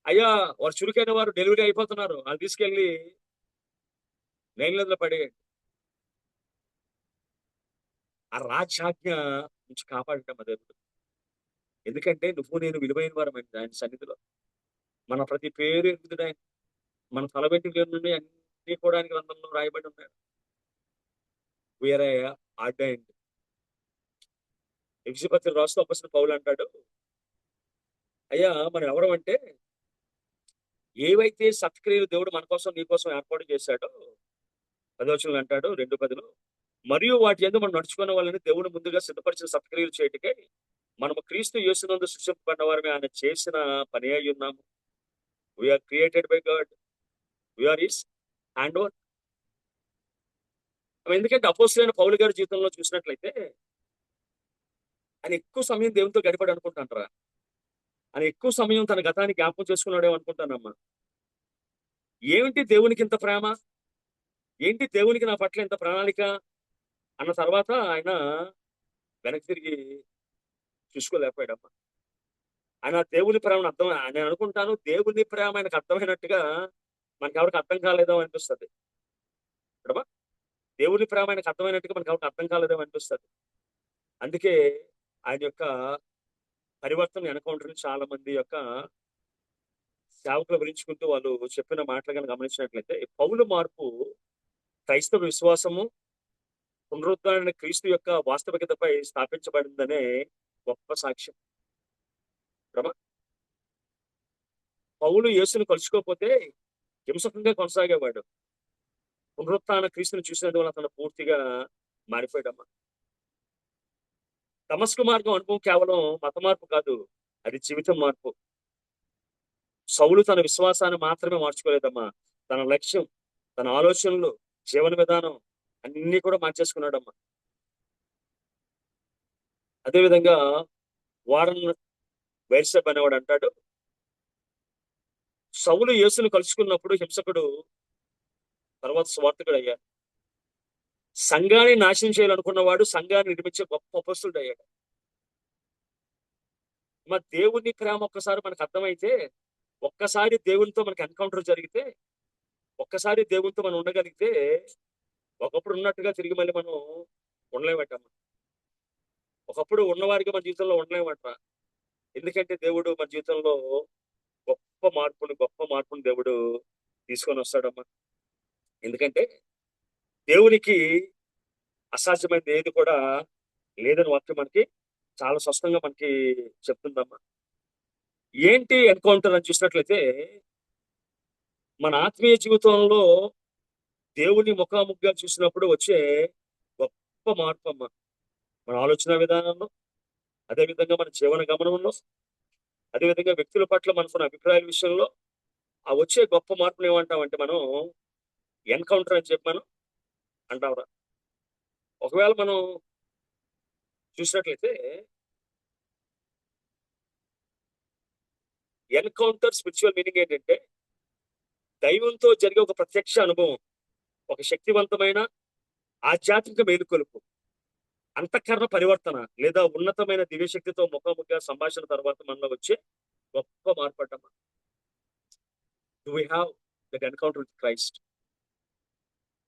అయ్యా వారు చురుకైన వారు డెలివరీ అయిపోతున్నారు, వాళ్ళు తీసుకెళ్లి నైన్లలో పడేయండి. ఆ రాజాజ్ఞ నుంచి కాపాడటం అదే. ఎందుకంటే నువ్వు నేను విలువైన వారు ఆయన సన్నిధిలో. మన ప్రతి పేరు ఎదుగుతుంది ఆయన. మన తల వెంట్రుకల నుండి అన్ని కూడా ఆయన గ్రంథంలో రాయబడి ఉన్నాడు. We are ordained. ఎగ్జిపత్రి రాస్తూ అపొస్తలుడు పౌలు అంటాడు, అయ్యా మనం ఎవరు అంటే, ఏవైతే సత్క్రియలు దేవుడు మన కోసం నీ కోసం ఏర్పాటు చేశాడో, 10వ వచనంలో అంటాడు 2:10, మరియు వాటి యందు మనం నడుచుకునే వాళ్ళని దేవుడు ముందుగా సిద్ధపరిచిన సత్క్రియలు చేయటకే మనము క్రీస్తు యేసునందు సృష్టింపబడిన వారిని ఆయన చేసిన పని అయి ఉన్నాము. We are created by God, we are is hand over. ఎందుకంటే అపోస్తలుడైన పౌలు గారి జీవితంలో చూసినట్లయితే ఆయన ఎక్కువ సమయం దేవునితో గడిపాడు అనుకుంటానరా. ఆయన ఎక్కువ సమయం తన గతాన్ని జ్ఞాపకం చేసుకున్నాడేమో అనుకుంటానమ్మా. ఏమిటి దేవునికి ఇంత ప్రేమ, ఏంటి దేవునికి నా పట్ల ఇంత ప్రణాళిక అన్న తర్వాత ఆయన వెనక్కి తిరిగి చూసుకోలేకపోయాడమ్మా. ఆయన దేవుని ప్రేమను అర్థం, నేను అనుకుంటాను దేవుని ప్రేమ ఆయనకు అర్థమైనట్టుగా మనకి ఎవరికి అర్థం కాలేదో అనిపిస్తుంది. ఇక్కడమ్మా దేవుని ప్రేమ ఆయనకు అర్థమైనట్టుగా మనకి ఎవరికి అర్థం కాలేదో అనిపిస్తుంది. అందుకే ఆయన యొక్క పరివర్తన ఎన్కౌంటర్ చాలా మంది యొక్క సేవకులు వివరించుకుంటూ వాళ్ళు చెప్పిన మాటలు కనుక గమనించినట్లయితే, పౌలు మార్పు క్రైస్తవ విశ్వాసము పునరుద్ధరణ క్రీస్తు యొక్క వాస్తవికతపై స్థాపించబడిందనే గొప్ప సాక్ష్యం. పౌలు యేసును కలుసుకోకపోతే హింసకంగా కొనసాగేవాడు. పునరుత్థాన క్రీస్తుని చూసినందువల్ల అతను పూర్తిగా మారిపోయాడమ్మా. దమస్కు మార్గం అనుభవం కేవలం మత మార్పు కాదు, అది జీవితం మార్పు. సౌలు తన విశ్వాసాన్ని మాత్రమే మార్చుకోలేదమ్మా, తన లక్ష్యం, తన ఆలోచనలు, జీవన విధానం అన్ని కూడా మార్చేసుకున్నాడమ్మా. అదేవిధంగా వారన్ వైర్సెబ్ అనేవాడు అంటాడు, సౌలు యేసును కలుసుకున్నప్పుడు హింసకుడు, తర్వాత స్వార్థకుడు అయ్యాడు. సంఘాన్ని నాశనం చేయాలనుకున్నవాడు సంఘాన్ని నిర్మించే గొప్ప అపొస్తలుడు అయ్యాడు. మరి దేవుని ప్రేమ ఒక్కసారి మనకు అర్థమైతే, ఒక్కసారి దేవునితో మనకి ఎన్కౌంటర్ జరిగితే, ఒక్కసారి దేవునితో మనం ఉండగలిగితే, ఒకప్పుడు ఉన్నట్టుగా తిరిగి మళ్ళీ మనం ఉండలేమటమ్మా. ఒకప్పుడు ఉన్నవారికి మన జీవితంలో ఉండలేమట. ఎందుకంటే దేవుడు మన జీవితంలో గొప్ప మార్పుని దేవుడు తీసుకొని వస్తాడమ్మా. ఎందుకంటే దేవునికి అసాధ్యమైనది ఏది కూడా లేదని వాక్యం మనకి చాలా స్పష్టంగా మనకి చెప్తుందమ్మా. ఏంటి ఎన్కౌంటర్ అని చూసినట్లయితే, మన ఆత్మీయ జీవితంలో దేవుని ముఖాముఖిగా చూసినప్పుడు వచ్చే గొప్ప మార్పు అమ్మ. మన ఆలోచన విధానంలో, అదేవిధంగా మన జీవన గమనంలో, అదేవిధంగా వ్యక్తుల పట్ల మనకున్న అభిప్రాయాల విషయంలో ఆ వచ్చే గొప్ప మార్పులు ఏమంటామంటే మనం ఎన్కౌంటర్ అని చెప్పి మనం అంటాంరా. ఒకవేళ మనం చూసినట్లయితే ఎన్కౌంటర్ స్పిరిచువల్ మీనింగ్ ఏంటంటే దైవంతో జరిగే ఒక ప్రత్యక్ష అనుభవం, ఒక శక్తివంతమైన ఆధ్యాత్మిక మేలుకొలుపు, అంతఃకరణ పరివర్తన లేదా ఉన్నతమైన దివ్యశక్తితో ముఖాముఖిగా సంభాషణ తర్వాత మనలో వచ్చే గొప్ప మార్పడమ్మ. Do we have that encounter with Christ?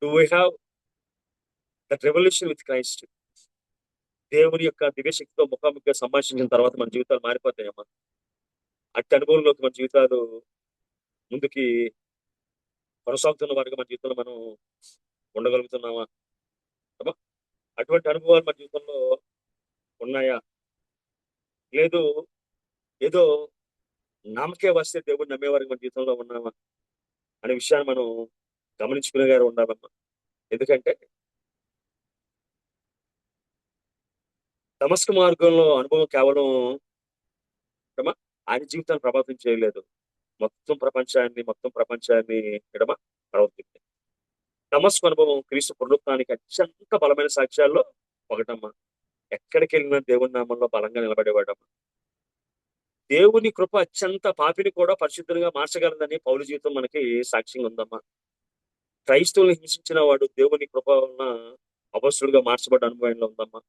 Do we have that revolution with Christ? దేవుని యొక్క దివ్యశక్తితో ముఖాముఖిగా సంభాషించిన తర్వాత మన జీవితాలు మారిపోతాయమ్మా. అట్టి అనుభవంలోకి మన జీవితాలు ముందుకి కొనసాగుతున్న వారికి మన జీవితంలో మనం ఉండగలుగుతున్నామా? అటువంటి అనుభవాలు మన జీవితంలో ఉన్నాయా? లేదు ఏదో నామకే వస్తే దేవుడు నమ్మేవారికి మన జీవితంలో ఉన్నామా అనే విషయాన్ని మనం గమనించుకునే గారు ఉండాలమ్మా. ఎందుకంటే దమస్కు మార్గంలో అనుభవం కేవలం ఆయన జీవితాన్ని ప్రభావితం చేయలేదు, మొత్తం ప్రపంచాన్ని ప్రవర్తించింది. దమస్కు అనుభవం క్రీస్తు పునరుత్థానానికి అత్యంత బలమైన సాక్ష్యాల్లో ఒకటమ్మా. ఎక్కడికి వెళ్ళినా దేవుని నామంలో బలంగా నిలబడేవాడమ్మా. దేవుని కృప అత్యంత పాపిని కూడా పరిశుద్ధంగా మార్చగలదని పౌలు జీవితం మనకి సాక్ష్యంగా ఉందమ్మా. క్రైస్తవుల్ని హింసించిన వాడు దేవుని కృప ఉన్న అపొస్తలుడుగా మార్చబడ్డ అనుభవంలో ఉందమ్మా.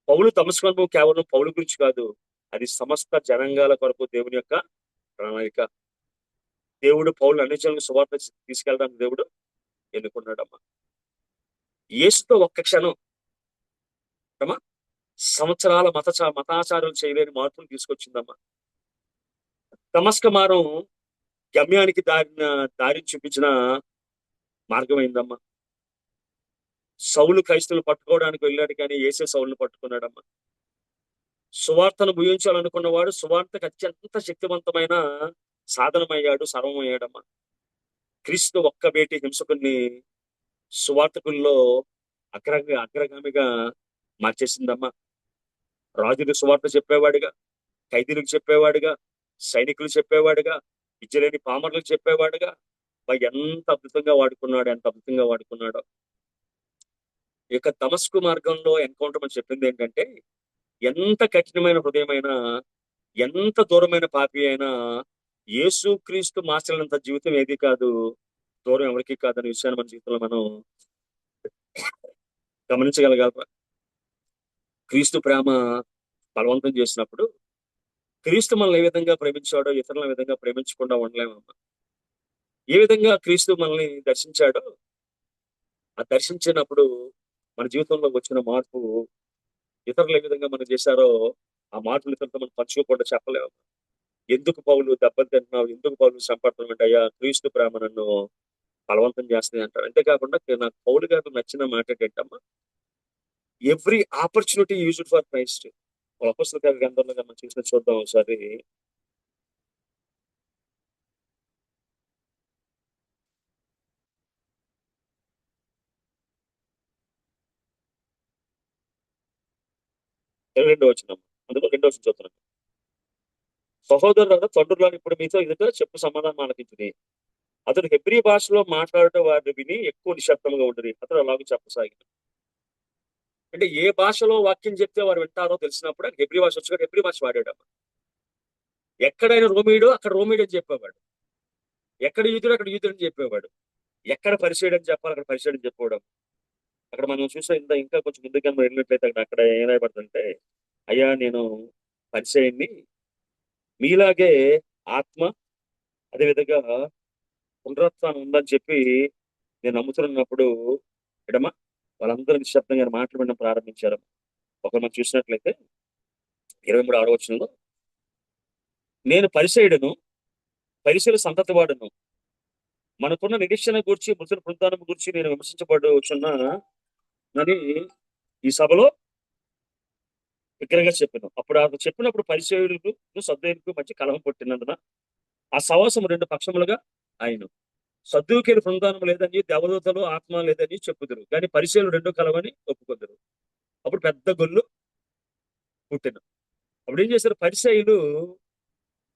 పౌలు దమస్కు అనుభవం కేవలం పౌలు గురించి కాదు, అది సమస్త జనాంగాల కొరకు దేవుని యొక్క ప్రణాళిక. దేవుడు పౌలు అన్ని జనులకు సువార్త తీసుకెళ్ళడానికి దేవుడు ఎన్నుకున్నాడమ్మా. యేసుతో ఒక్క క్షణం సంవత్సరాల మతాచారాలు చేయలేని మార్పులు తీసుకొచ్చిందమ్మా. దమస్క మారం గమ్యానికి దారి చూపించిన మార్గమైందమ్మా. సౌలు క్రైస్తవులు పట్టుకోవడానికి వెళ్ళాడు కానీ యేసే సౌలును పట్టుకున్నాడమ్మా. సువార్తను ముగించాలనుకున్నవాడు సువార్తకు అత్యంత శక్తివంతమైన సాధనమయ్యాడు, సర్వమయ్యాడమ్మా. క్రీస్తు ఒక్క బేటి హింసకుల్ని సువార్తకుల్లో అగ్రగామిగా మార్చేసిందమ్మా. రాజులకు సువార్త చెప్పేవాడుగా, ఖైదీలకు చెప్పేవాడుగా, సైనికులు చెప్పేవాడుగా, విద్య లేని పామరులకు చెప్పేవాడుగా. ఎంత అద్భుతంగా వాడుకున్నాడు, ఎంత అద్భుతంగా వాడుకున్నాడో. ఇక దమస్కు మార్గంలో ఎన్కౌంటర్ మనం చెప్పింది ఏంటంటే, ఎంత కఠినమైన హృదయమైనా, ఎంత దూరమైన పాపి అయినా యేసుక్రీస్తు మార్చలేనంత జీవితం ఏది కాదు, దూరం ఎవరికి కాదనే విషయాన్ని మన జీవితంలో మనం గమనించగలగాలి. క్రీస్తు ప్రేమ బలవంతం చేసినప్పుడు, క్రీస్తు మనల్ని ఏ విధంగా ప్రేమించాడో ఇతరులను విధంగా ప్రేమించకుండా ఉండలేమమ్మా. ఏ విధంగా క్రీస్తు మనల్ని దర్శించాడో, ఆ దర్శించినప్పుడు మన జీవితంలో వచ్చిన మార్పు ఇతరులు ఏ విధంగా మనం చేశారో, ఆ మార్పులు ఇతరులతో మనం పంచుకోకుండా చెప్పలేము. ఎందుకు పౌలు దెబ్బలు తింటున్నావు, ఎందుకు పౌలు సంపడుతున్నావు అంటే, అయ్యా క్రీస్తు ప్రేమ నన్ను బలవంతం చేస్తుంది అంటారు. అంతేకాకుండా నాకు పౌలు గారు నచ్చిన మాట ఏంటమ్మా, every opportunity used for Christ. అపొస్తలుల కార్యాల గ్రంథంలో మనం చూసిన చూద్దాం ఒకసారి. రెండో వచనం, అందులో రెండో వచనం చూస్తున్నాం. సహోదరులారా, తండ్రులను ఇప్పుడు మీతో ఎదుట చెప్పు సమాధానం ఆలకించుని. అతడు హెబ్రీ భాషలో మాట్లాడటం వారిని విని ఎక్కువ నిశ్శబ్దంగా ఉండేది. అతడు అలాగే చెప్పసాగింది. అంటే ఏ భాషలో వాక్యం చెప్తే వారు వింటారో తెలిసినప్పుడు ఆయన హెబ్రీ భాష వచ్చి హెబ్రీ భాష వాడాడు. ఎక్కడైనా రోమీయుడు అక్కడ రోమీయుడు అని చెప్పేవాడు, ఎక్కడ యూదుడు అక్కడ యూదుడు అని చెప్పేవాడు, ఎక్కడ పరిచయుడు అని చెప్పాలి అక్కడ పరిచయుడు అని చెప్పడం. అక్కడ మనం చూసిన ఇంకా కొంచెం ముందుగా మనం వెళ్ళినట్లయితే అక్కడ ఏమైపడుతుందంటే, అయ్యా నేను పరిచయాన్ని మీలాగే ఆత్మ అదేవిధంగా పునరుత్థానం ఉందని చెప్పి నేను నమ్ముతున్నప్పుడు ఎడమ వాళ్ళందరూ నిశ్శబ్దంగా మాటలు వినడం ప్రారంభించారు. ఒకరు మనం చూసినట్లయితే 23 వచనంలో, నేను పరిచయుడును పరిచయుల సంతతి వాడును, మనకున్న నిరీక్షణ గురించి మృతుల పునరుత్థానం గురించి నేను విమర్శించబడుచున్నానని ఈ సభలో విగ్రహంగా చెప్పాను. అప్పుడు అతను చెప్పినప్పుడు పరిచయులకు సద్దయులకు మధ్య కలహం పుట్టినందున ఆ సవాసం 2 పక్షములుగా ఆయన. సద్దూకేలు పునరుత్థానం లేదని, దేవదూతలు ఆత్మ లేదని చెప్పుదురు, కానీ పరిచయులు 2 కలవని ఒప్పుకొందురు. అప్పుడు పెద్ద గొల్లు పుట్టిన. అప్పుడు ఏం చేశారు పరిచయులు,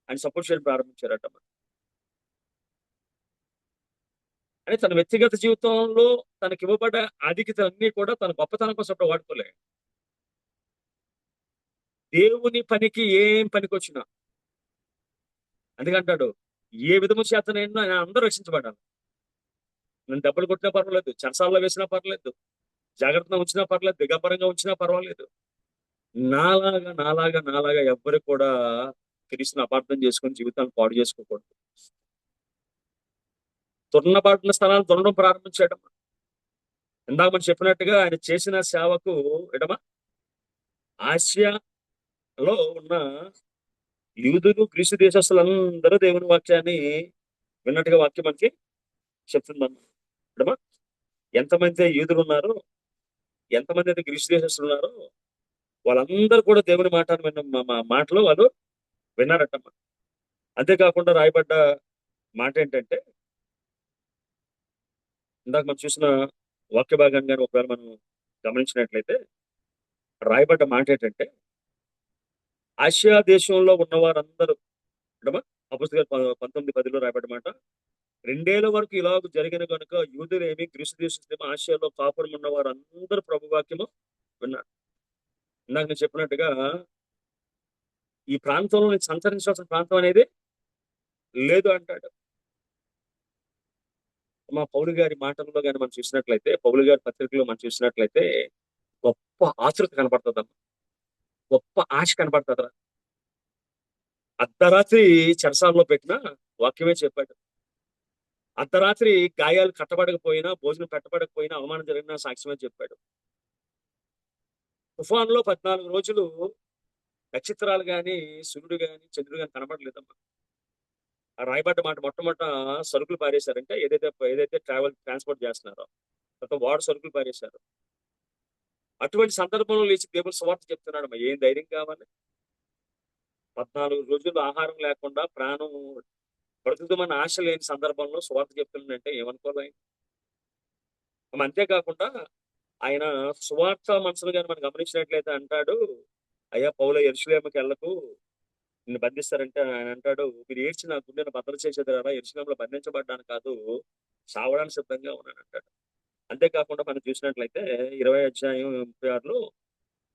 ఆయన సపోర్ట్ చేయడం ప్రారంభించారట. అని తన వ్యక్తిగత జీవితంలో తనకి ఇవ్వబడ్డ ఆధిక్యతలన్నీ కూడా తన గొప్పతనం కోసం అప్పుడు వాడుకోలే. దేవుని పనికి ఏం పనికి వచ్చినా, అందుకంటాడు ఏ విధము చేతనైనా అందరూ రక్షించబడాలి. నేను దెబ్బలు కొట్టినా పర్వాలేదు, చెరసాల్లో వేసినా పర్లేదు, జాగ్రత్తగా ఉంచినా పర్లేదు, దిగంబరంగా ఉంచినా పర్వాలేదు. నాలాగా ఎవ్వరు కూడా క్రీస్తుని అపార్థం చేసుకుని జీవితాన్ని పాడు చేసుకోకూడదు. దున్నబాటున స్థలాలు దున్నడం ప్రారంభించాడు. ఇందాక మనం చెప్పినట్టుగా ఆయన చేసిన సేవకు ఎడమ ఆసియాలో ఉన్న యూదులు గ్రీసు దేశస్తులందరూ దేవుని వాక్యాన్ని విన్నట్టుగా వాక్యం మనకి చెప్తుందమ్మా. ఎడమ ఎంతమంది యూదులు ఉన్నారో, ఎంతమంది అయితే గ్రీసు దేశస్తులు ఉన్నారో వాళ్ళందరూ కూడా దేవుని మాటలు వాళ్ళు విన్నారటమ్మా. అంతేకాకుండా రాయబడ్డ మాట ఏంటంటే, ఇందాక మనం చూసిన వాక్య భాగాన్ని కానీ ఒకవేళ మనం గమనించినట్లయితే రాయబడ్డ మాట ఏంటంటే, ఆసియా దేశంలో ఉన్న వారందరూ అపొస్తలుల 19:10లో రాయబడ్డ మాట, 2 ఏళ్ల వరకు ఇలాగ జరిగిన కనుక యూదులేమి గ్రీసు దేశమేమి ఆసియాలో కాపురం ఉన్న వారందరూ ప్రభు వాక్యము విన్నారు. ఇందాక నేను చెప్పినట్టుగా ఈ ప్రాంతంలో నేను సంచరించాల్సిన ప్రాంతం అనేది లేదు అంటాడు. మా పౌలు గారి మాటల్లో కానీ మనం చూసినట్లయితే, పౌలు గారి పత్రికలో మనం చూసినట్లయితే గొప్ప ఆతృత కనబడుతుందమ్మా, గొప్ప ఆశ కనబడుతుందా. అర్ధరాత్రి చెరసాలలో పెట్టిన వాక్యమే చెప్పాడు. అర్ధరాత్రి గాయాలు కట్టబడకపోయినా, భోజనం పెట్టబడకపోయినా, అవమానం జరిగిన సాక్ష్యమే చెప్పాడు. తుఫాన్లో 14 రోజులు నక్షత్రాలు గాని, సూర్యుడు గాని, చంద్రుడు గాని కనబడలేదమ్మా. ఆ రాయబడ్డ మాట మొట్టమొదట సరుకులు పారేశారంటే ఏదైతే ట్రాన్స్పోర్ట్ చేస్తున్నారో వాడు సరుకులు పారేశారు. అటువంటి సందర్భంలో లేచి దేవుని సువార్త చెప్తున్నాడు. ఏం ధైర్యం కావాలి? 14 రోజులు ఆహారం లేకుండా ప్రాణం బ్రతుకుతామని ఆశ లేని సందర్భంలో సువార్త చెప్తున్నాడంటే ఏమనుకోవాలి? అంతేకాకుండా ఆయన సువార్త మనసులు గాని మనం గమనించినట్లయితే అంటాడు, అయ్యా పౌలు యెరూషలేముకి వెళ్ళకు, నిన్ను బంధిస్తారంటే ఆయన అంటాడు, మీరు ఏడ్చి నా గుండెను బద్దలు చేసేదారా, యెరూషలేములో బంధించబడ్డాను కాదు, చావడానికి సిద్ధంగా ఉన్నాను అంటాడు. అంతేకాకుండా మనం చూసినట్లయితే 20 అధ్యాయం 36లో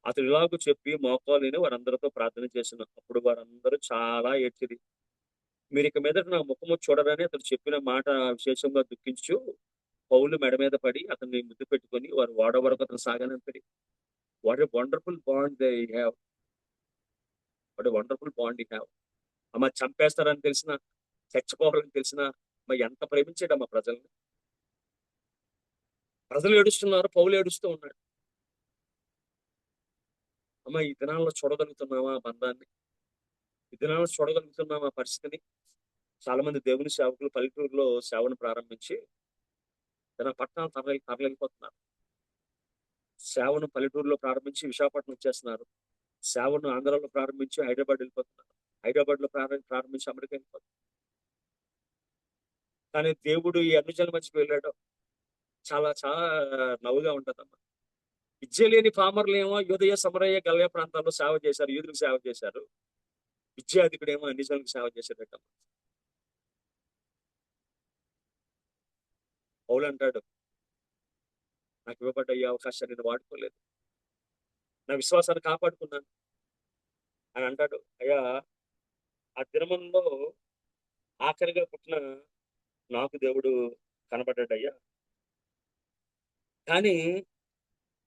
అతడు ఇలాగూ చెప్పి మోకాలిని వారందరితో ప్రార్థన చేసిన అప్పుడు వారందరూ చాలా ఏడ్చిరి. మీరు ఇక మీదట నా ముఖము చూడరని అతడు చెప్పిన మాట విశేషంగా దుఃఖించు పౌలు మెడ మీద పడి అతన్ని ముద్దు పెట్టుకొని వారు ఓడ వరకు అతను సాగనంపడి. What a wonderful bond they have. What a wonderful bond you have. అమ్మ చంపేస్తారని తెలిసిన, చచ్చిపోవాలని తెలిసిన, మరి ఎంత ప్రేమించాడమ్మా ప్రజల్ని. ప్రజలు ఏడుస్తున్నారు, పౌలు ఏడుస్తూ ఉన్నాడు. అమ్మ ఈ దినాల్లో చూడగలుగుతున్నావా ఆ బంధాన్ని? ఈ దినాల్లో చూడగలుగుతున్నావా ఆ పరిస్థితిని? చాలా మంది దేవుని సేవకులు పల్లెటూరులో సేవను ప్రారంభించి తన పట్టణాలు తరలిపోతున్నారు. సేవను పల్లెటూరులో ప్రారంభించి విశాఖపట్నం వచ్చేస్తున్నారు. సేవను ఆంధ్రాలో ప్రారంభించి హైదరాబాద్ వెళ్ళిపోతున్నారు. హైదరాబాద్ లో ప్రారంభించి అమెరికా వెళ్ళిపోతున్నారు. కానీ దేవుడు ఈ అన్ని జన్మ మధ్యకి వెళ్ళాడు. చాలా చాలా నవ్వుగా ఉంటదమ్మా. విద్య లేని పామర్లు ఏమో యూదయ సమరయ గలయ ప్రాంతాల్లో సేవ చేశారు, యూదులకు సేవ చేశారు. విద్యాధికుడేమో అన్ని జనులకు సేవ చేసేటట్టు. పౌలు అంటాడు, నాకు ఇవ్వబడ్డ ఈ అవకాశాన్ని నేను వాడుకోలేదు, నా విశ్వాసాన్ని కాపాడుకున్నాను అని అంటాడు. అయ్యా ఆ దినమంలో ఆఖరిగా పుట్టిన నాకు దేవుడు కనబడ్డాడయ్యా, కానీ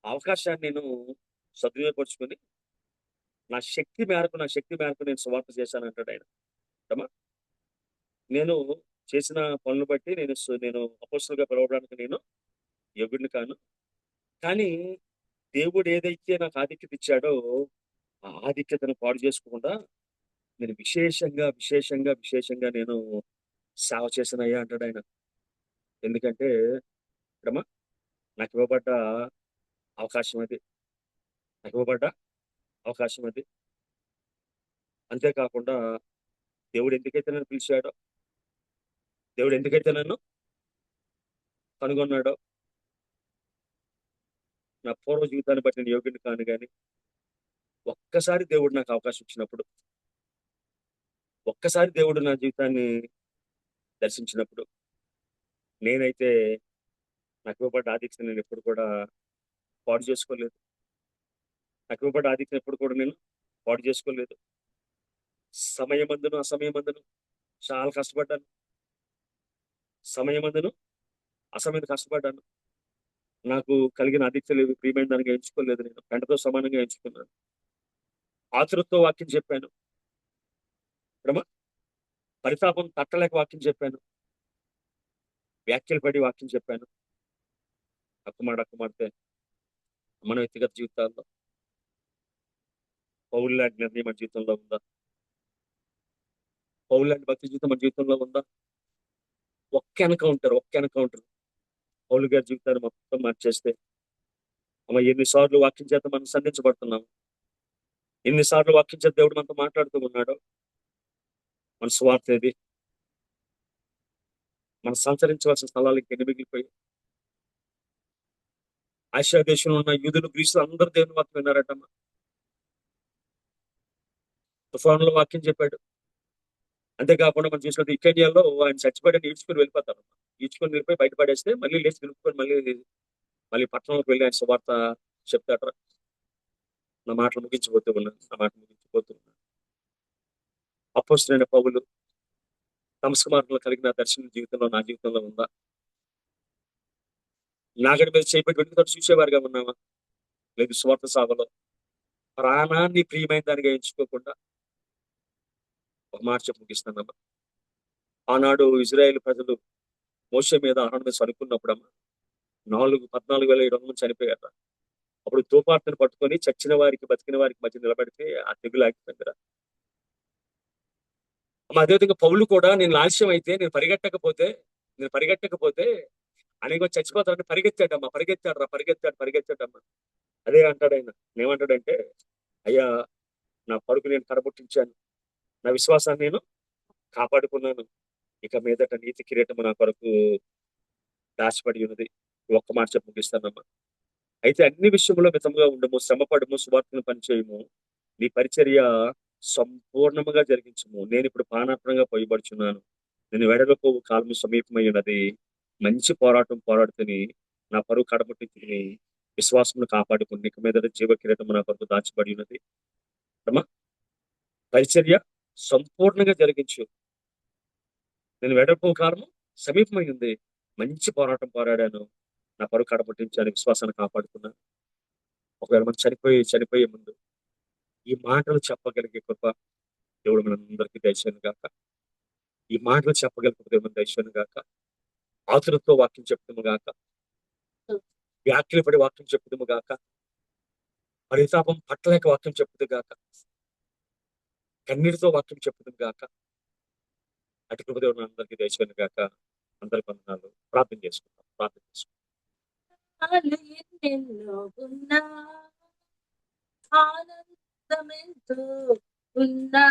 అవకాశాన్ని నేను సద్వినియోగపరుచుకొని నా శక్తి మేరకు నేను సువార్త చేశాను అంటాడు ఆయన. అమ్మా నేను చేసిన పనులు బట్టి నేను అపోస్తలుగా పిలవడానికి నేను యోగ్యుడిని కాను. కానీ దేవుడు ఏదైతే నాకు ఆధిక్యత ఇచ్చాడో ఆ ఆధిక్యతను పాడు చేసుకోకుండా నేను విశేషంగా నేను సేవ చేశానయ్యా అంటాడు ఆయన. ఎందుకంటే ఇక్కడమ్మా నాకు ఇవ్వబడ్డ అవకాశం అది. నాకు ఇవ్వబడ్డ అవకాశం అది. అంతేకాకుండా దేవుడు ఎందుకైతే నన్ను పిలిచాడో, దేవుడు ఎందుకైతే నన్ను కనుగొన్నాడో, నా పూర్వ జీవితాన్ని బట్టి నేను యోగ్యుని కాను కానీ ఒక్కసారి దేవుడు నాకు అవకాశం ఇచ్చినప్పుడు, ఒక్కసారి దేవుడు నా జీవితాన్ని దర్శించినప్పుడు నేనైతే నాకు ఇవ్వబడ్డ ఆధిక్యత నేను ఎప్పుడు కూడా పాడు చేసుకోలేదు. నాకు ఇవ్వబడ్డ ఆధిక్యత ఎప్పుడు కూడా నేను పాడు చేసుకోలేదు. సమయమందును అసమయమందును చాలా కష్టపడ్డాను. సమయమందును అసమయం కష్టపడ్డాను. నాకు కలిగిన ఆధిక్యతలు ప్రియమైన దానిగా ఎంచుకోలేదు. నేను పెంటతో సమానంగా ఎంచుకున్నాను. ఆతురతో వాక్యం చెప్పాను. ఇప్పుడమ్మా పరితాపం తట్టలేక వాక్యం చెప్పాను. వ్యాఖ్యలు పడి వాక్యం చెప్పాను. అక్కుమాడితే మన వ్యక్తిగత జీవితాల్లో పౌలు లాంటి నిర్ణయం మన జీవితంలో ఉందా? పౌలు లాంటి భక్తి జీవితం మన జీవితంలో ఉందా? ఒక్క ఎన్కౌంటర్ పౌలు గారి జీవితాన్ని మొత్తం మార్చేస్తే అమ్మ ఎన్నిసార్లు వాక్యం చేత మనం సంధించబడుతున్నాం, ఎన్నిసార్లు వాక్యం చేత దేవుడు మనతో మాట్లాడుతూ ఉన్నాడు. మన స్వార్థ ఏది? మనం సంచరించవలసిన స్థలాలకి ఎన్ని మిగిలిపోయి? ఆసియా దేశంలో ఉన్న యూదులు, గ్రీసులు అందరూ దేవుని వాక్యం విన్నారటమ్మా. తుఫానులో వాక్యం చెప్పాడు. అంతేకాకుండా మనం చూసినట్టు ఇకేనియాలో ఆయన చచ్చిపోయి ఈడ్చుకొని వెళ్ళిపోతారు. ఈడ్చుకొని వెళ్ళిపోయి బయటపడేస్తే మళ్ళీ లేచి నిలుపుకొని మళ్ళీ పట్టణంలోకి వెళ్ళి ఆయన సువార్త చెప్తాడు. నా మాటలు ముగించిపోతూ ఉన్నాను. అపోస్తలుడైన పౌలు దమస్కు మార్గంలో కలిగిన దర్శనం జీవితంలో నా జీవితంలో ఉందా? నాగడి మీద చేపట్టి వెంటనే చూసేవారుగా ఉన్నామా? లేదు సువార్త సాగలో ప్రాణాన్ని ప్రియమైన దానిగా ఎంచుకోకుండా ఒక మాట చెప్పి ముగిస్తానమ్మా. ఆనాడు ఇజ్రాయేల్ ప్రజలు మోషే మీద అహరోను మీద సరుకున్నప్పుడమ్మా 14,700 మంది చనిపోయారు. అప్పుడు తోపాటును పట్టుకొని చచ్చిన వారికి బతికిన వారికి మధ్య నిలబడితే ఆ తెగులు ఆగిపోయిందిరా. అదేవిధంగా పౌలు కూడా నేను ఆలస్యం అయితే నేను పరిగెట్టకపోతే అనేక చచ్చిపోతాడని పరిగెత్తాడమ్మా. అదే అంటాడు ఆయన. ఏమంటాడంటే, అయ్యా నా పరుగు నేను కడబుట్టించాను, నా విశ్వాసాన్ని నేను కాపాడుకున్నాను, ఇక మీదట నీతి కిరీటము నా కొరకు దాచిపడి ఉన్నది. ఒక్క మాట చెప్పి ముగిస్తానమ్మా. అయితే అన్ని విషయంలో మితంగా ఉండము, శ్రమపడము, సువార్తను పనిచేయము, నీ పరిచర్య సంపూర్ణముగా జరిగించుము. నేను ఇప్పుడు పానార్పణంగా పోయబడుచున్నాను. నేను వెడలకు కాలము సమీపమై ఉన్నది. మంచి పోరాటం పోరాడుతుని నా పరువు కడముట్టించుకుని విశ్వాసమును కాపాడుకుని ఇక మీద జీవ కిరీటము నా కొరకు దాచబడి ఉన్నది. అమ్మా, పరిచర్య సంపూర్ణంగా జరిగించు. నేను వెడల్పు కాలము సమీపమై ఉంది. మంచి పోరాటం పోరాడాను. నా పరువు కడముట్టించాను, విశ్వాసాన్ని కాపాడుకున్నాను. ఒకవేళ మనం చనిపోయే ముందు ఈ మాటలు చెప్పగలిగే కృప దేవుడు మనందరికీ దయచేయను గాక. ఈ మాటలు చెప్పగలిగే దేవుడు దయచేయను గాక. ఆతులతో వాక్యం చెప్తాము గాక. వ్యాఖ్యలు పడి వాక్యం చెప్పుదుము గాక. పరితాపం పట్టలేక వాక్యం చెప్పుదు గాక. కన్నీటితో వాక్యం చెప్పుదుము గాక. అటు కృప దేవుడు అందరికీ దయచేయను గాక. అందరికి వందనాలు. ప్రార్థన చేసుకుంటాం. ఎన్నెన్నో ఉన్నా ఆనందమెంతో ఉన్నా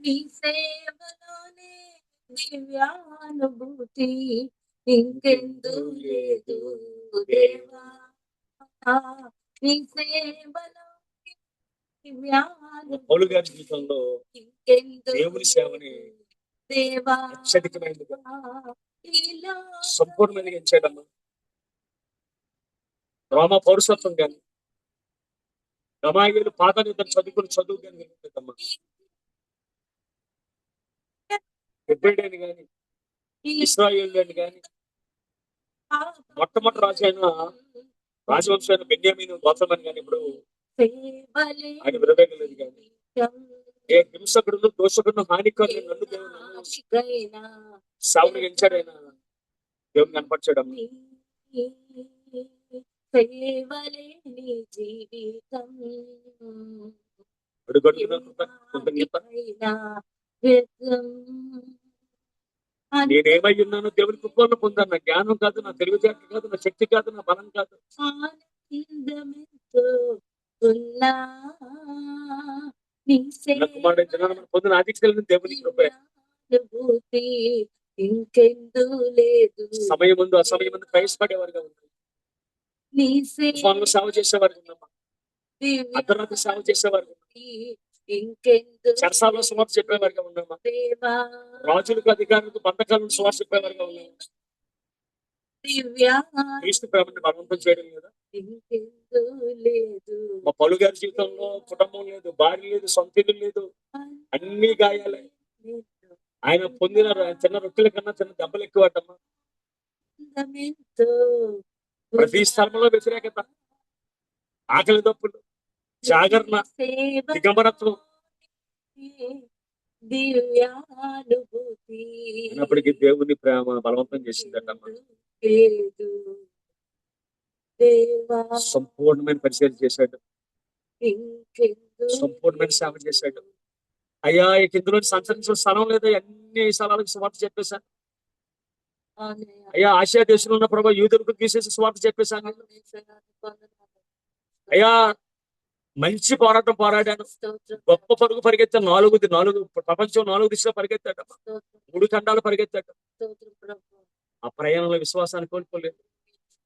నీ సేవలోనే దివ్యానుభూతి ఇంకెందు లేదు దేవా. నీ సేవలో పౌలు గారి జీవితంలో ఇంకెందు దేవుని సేవని దేవా అత్యధికమైనదిగా సంపూర్ణమైనగా ఎంచాడమ్మా. రోమా పౌరసత్వం కానీ గమాయేలు పాదనిద్ర చదువు కానీ వెళ్ళిపోద్దమ్మా. హెబ్రీయుడని కానీ ఇశ్రాయేలుని కానీ మొట్టమొదటి రాజవంశం అయిన బెన్యామీను గోత్రమని కానీ ఇప్పుడు ఆయన విరవేగలేదు కానీ ఏ హింసకుడు దోషకుడు హానికరులు నన్ను దేవుడు సావుని ఎంచాడైనా దేవుని కనపరిచాడమ్మా. నేనేమై ఉన్నానో దేవుని కృపను పొందాను. నా జ్ఞానం కాదు, నా తెలివితేటలు కాదు, నా శక్తి కాదు, నా బలం కాదు. పొందిన ఆధిక్యం దేవుని కృపే. ఇంకెందు లేదు సమయం ముందు అసమయం ముందు ప్రయాసపడేవారుగా ఉన్నారు. సేవ చేసేవారు ఉన్నామా? అర్ధరాత్రి సేవ చేసేవారు చరసాలలో సువార్త చెప్పేవారుగా ఉన్నామా? రాజులకు అధికారులకు బంధకాలను సువార్త చెప్పేవారుగా ఉన్నామా? క్రీస్తు ప్రేమని బలవంతం చేయడం లేదా? మా పౌలు గారి జీవితంలో కుటుంబం లేదు, భార్య లేదు, సొంత ఇల్లు లేదు, అన్ని గాయాలే. ఆయన పొందిన చిన్న రొట్టెల కన్నా చిన్న దెబ్బలు ఎక్కువటమ్మా. ప్రతి స్థలంలో వ్యతిరేకత, ఆకలి దప్పులు, జాగరణ, దిగంబరత్వం అయినప్పటికీ దేవుని ప్రేమ బలవంతం చేసిందటమ్మా. సంపూర్ణమైన పరిచయం చేశాడు, సంపూర్ణమైన సేవ చేశాడు. అయ్యా ఇందులో సంచరించిన స్థలం లేదా, అన్ని స్థలాలకు సువార్త చెప్పేశాను. అయ్యా ఆసియా దేశంలో ఉన్న ప్రభావ యూదులకు తీసేసి సువార్త చెప్పేశాను. అయ్యా మంచి పోరాటం పోరాడాను, గొప్ప పరుగు పరిగెత్తాను. నాలుగు ప్రపంచం 4 దిశలో పరిగెత్తాడు, 3 ఖండాలు పరిగెత్తాడు. ఆ ప్రయాణంలో విశ్వాసాన్ని కోల్పోలేదు,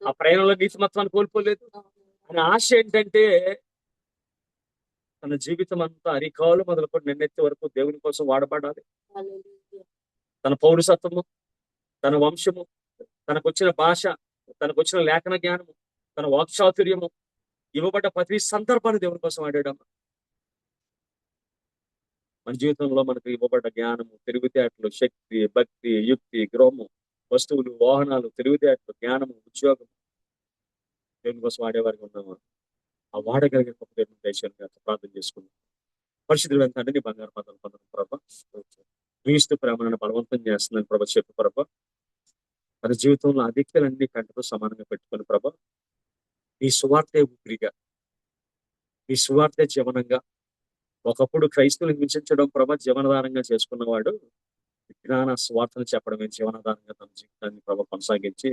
ఆ ప్రయాణంలో నీతిమత్వాన్ని కోల్పోలేదు. అని ఆశ ఏంటంటే తన జీవితం అంతా అరికాలు మొదలుకొని నిన్నెత్తి వరకు దేవుని కోసం వాడబడాలి. తన పౌరసత్వము, తన వంశము, తనకొచ్చిన భాష, తనకొచ్చిన లేఖన జ్ఞానము, తన వాక్చాతుర్యము, ఇవ్వబడ్డ ప్రతి సందర్భాన్ని దేవుని కోసం వాడాడమ్మా. మన జీవితంలో మనకు ఇవ్వబడ్డ జ్ఞానము, తెలివితేటలు, శక్తి, భక్తి, యుక్తి, గృహము, వస్తువులు, వాహనాలు, తెలివితేటలు, జ్ఞానము, ఉద్యోగం దేవుని కోసం వాడేవారికి ఉన్నామా? ఆ వాడగలిగే గొప్ప దేవుని దయచేయను ప్రార్థన చేసుకున్నాం. పరిశుద్ధులు వెంటనే నీ బంగారు పదాలు పొందడం ప్రభా. క్రీస్తు ప్రేమను బలవంతం చేస్తుందని ప్రభా చెప్పు ప్రభా. మన జీవితంలో అధిక్యాలన్నీ కంటితో సమానంగా పెట్టుకుని ప్రభా, నీ సువార్తే ఊపిరిగా, నీ సువార్తే జీవనంగా. ఒకప్పుడు క్రైస్తవులు హింసించడం ప్రభా జీవనాధారంగా చేసుకున్నవాడు జ్ఞాన స్వార్థను చెప్పడమే జీవనాధారంగా తన జీవితాన్ని ప్రభా కొనసాగించి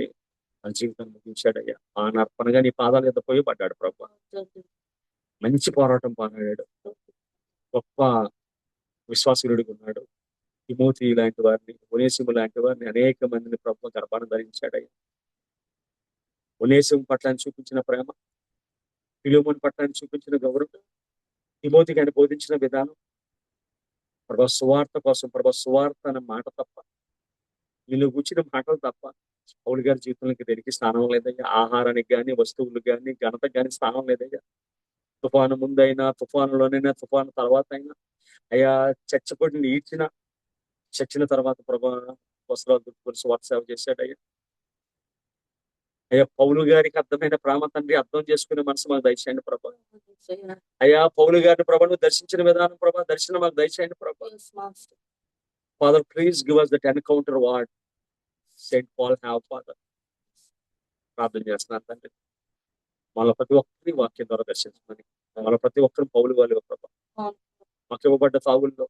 తన జీవితాన్ని ముగించాడయ్యా. ఆ నర్పణగా నీ పాదాల మీద పోయి పడ్డాడు ప్రభా. మంచి పోరాటం పోరాడాడు, గొప్ప విశ్వాసీయుడిగా ఉన్నాడు. తిమోతి లాంటి వారిని, ఒనేసిము లాంటి వారిని, అనేక మందిని ప్రభు గర్భాన్ని ధరించాడయ్యా. ఒనేసిము పట్ల చూపించిన ప్రేమ, ఫిలోమోను పట్ల చూపించిన గౌరవం, తిమోతికి ఆయన బోధించిన విధానం, ప్రభా సువార్త కోసం, ప్రభా సువార్త అనే మాట తప్ప, వీళ్ళు కూర్చిన మాటలు తప్ప పౌలు గారి జీవితంలోకి దేనికి స్థానం లేదయ్యా. ఆహారానికి కానీ, వస్తువులకు కానీ, ఘనతకు కానీ స్థానం లేదయ్యా. తుఫాను ముందైనా, తుఫానులోనైనా, తుఫాను తర్వాత అయినా అయ్యా, చచ్చబడిని ఈడ్చిన, చచ్చిన తర్వాత ప్రభా వస్త్రాలు దుట్టుకొని సువార్త సేవ చేశాడయ్యా. అయ్యా పౌలు గారికి అర్థమైన ప్రేమ తండ్రి, అర్థం చేసుకునే మనసు మాకు దయచేయండి ప్రభా. అయ్యా పౌలు గారిని ప్రభా నువ్వు దర్శించిన విధానం ప్రభా, దర్శనం మాకు దయచేయండి ప్రభా. Father please give us that encounter what Saint Paul have, Father. ప్రార్థన చేస్తున్నాను తండ్రి, మన ప్రతి ఒక్కరిని వాక్యం ద్వారా దర్శించమని, మన ప్రతి ఒక్కరు పౌలు వాళ్ళు ప్రభా. మాకు ఇవ్వబడ్డ తాగుల్లో,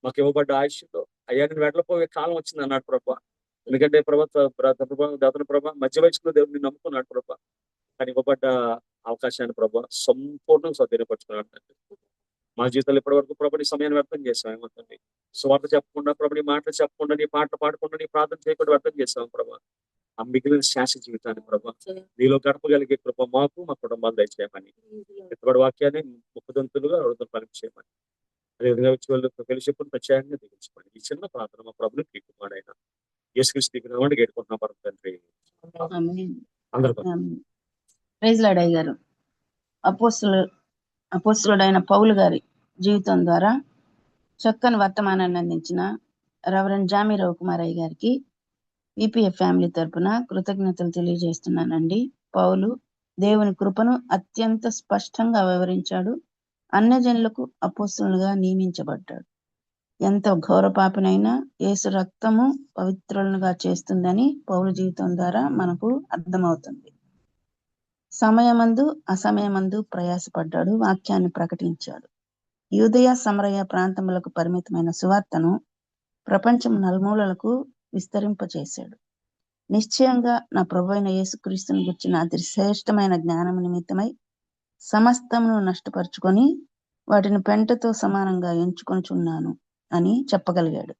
మాకు ఇవ్వబడ్డ ఆయుష్లో అయ్యా నేను వెళ్ళపోయే కాలం వచ్చింది అన్నాడు ప్రభా. ఎందుకంటే దాతను ప్రభా మధ్య వయసులో దేవుడిని నమ్ముకున్నాడు ప్రభా. కానీ ఇవ్వబడ్డ అవకాశాన్ని ప్రభా సంపూర్ణంగా సద్వినియోగపరుచుకున్నాడు తండ్రి. మా జీవితంలో ఇప్పటి వరకు ప్రభు నీ సమయాన్ని వ్యర్థం చేసాం ఏమంతండి. స్వార్థ చెప్పకుండా ప్రభు నీ మాటలు చెప్పకుండా, నీ పాటలు పాడకుండా, నీ ప్రార్థన చేయకుండా వ్యర్థం చేసాం ప్రభా. ఆ మిగిలిన శాశ్వత జీవితాన్ని ప్రభా నీలో గడపగలిగే కృప మాకు, మా కుటుంబాలు దయచేయమని, ఇతబడి వాక్యాన్ని ముక్కుదంతులుగా అడుగుతున్న పని చేయమని, అదేవిధంగా వచ్చి వాళ్ళు ఫెలోషిప్ను ప్రత్యేకంగా దిగించమని ఈ చిన్న ప్రార్థన మా ప్రభుని పీకుమాడైనా యేసుక్రీస్తు నామమున వేడుకుంటున్నాం పరమ తండ్రి. అందరూ ప్రైజ్ లార్డ్ అయ్య గారు. అపోస్తులుడైన పౌలు గారి జీవితం ద్వారా చక్కని వర్తమానాన్ని అందించిన రెవరెండ్ జామి రవికుమార్ అయ్య గారికి విపిఎఫ్ ఫ్యామిలీ తరపున కృతజ్ఞతలు తెలియజేస్తున్నానండి. పౌలు దేవుని కృపను అత్యంత స్పష్టంగా వివరించాడు. అన్యజనులకు అపోస్తులుగా నియమించబడ్డాడు. ఎంత ఘోర పాపినైనా యేసు రక్తము పవిత్రులుగా చేస్తుందని పౌలు జీవితం ద్వారా మనకు అర్థమవుతుంది. సమయమందు అసమయమందు ప్రయాసపడ్డాడు, వాక్యాన్ని ప్రకటించాడు. యూదయ సమరయ ప్రాంతములకు పరిమితమైన సువార్తను ప్రపంచం నలుమూలలకు విస్తరింపచేశాడు. నిశ్చయంగా నా ప్రభువైన యేసుక్రీస్తుని గుర్చిన అతి శ్రేష్టమైన జ్ఞానం నిమిత్తమై సమస్తమును నష్టపరుచుకొని వాటిని పెంటతో సమానంగా ఎంచుకొనుచున్నాను అని చెప్పగలిగాడు.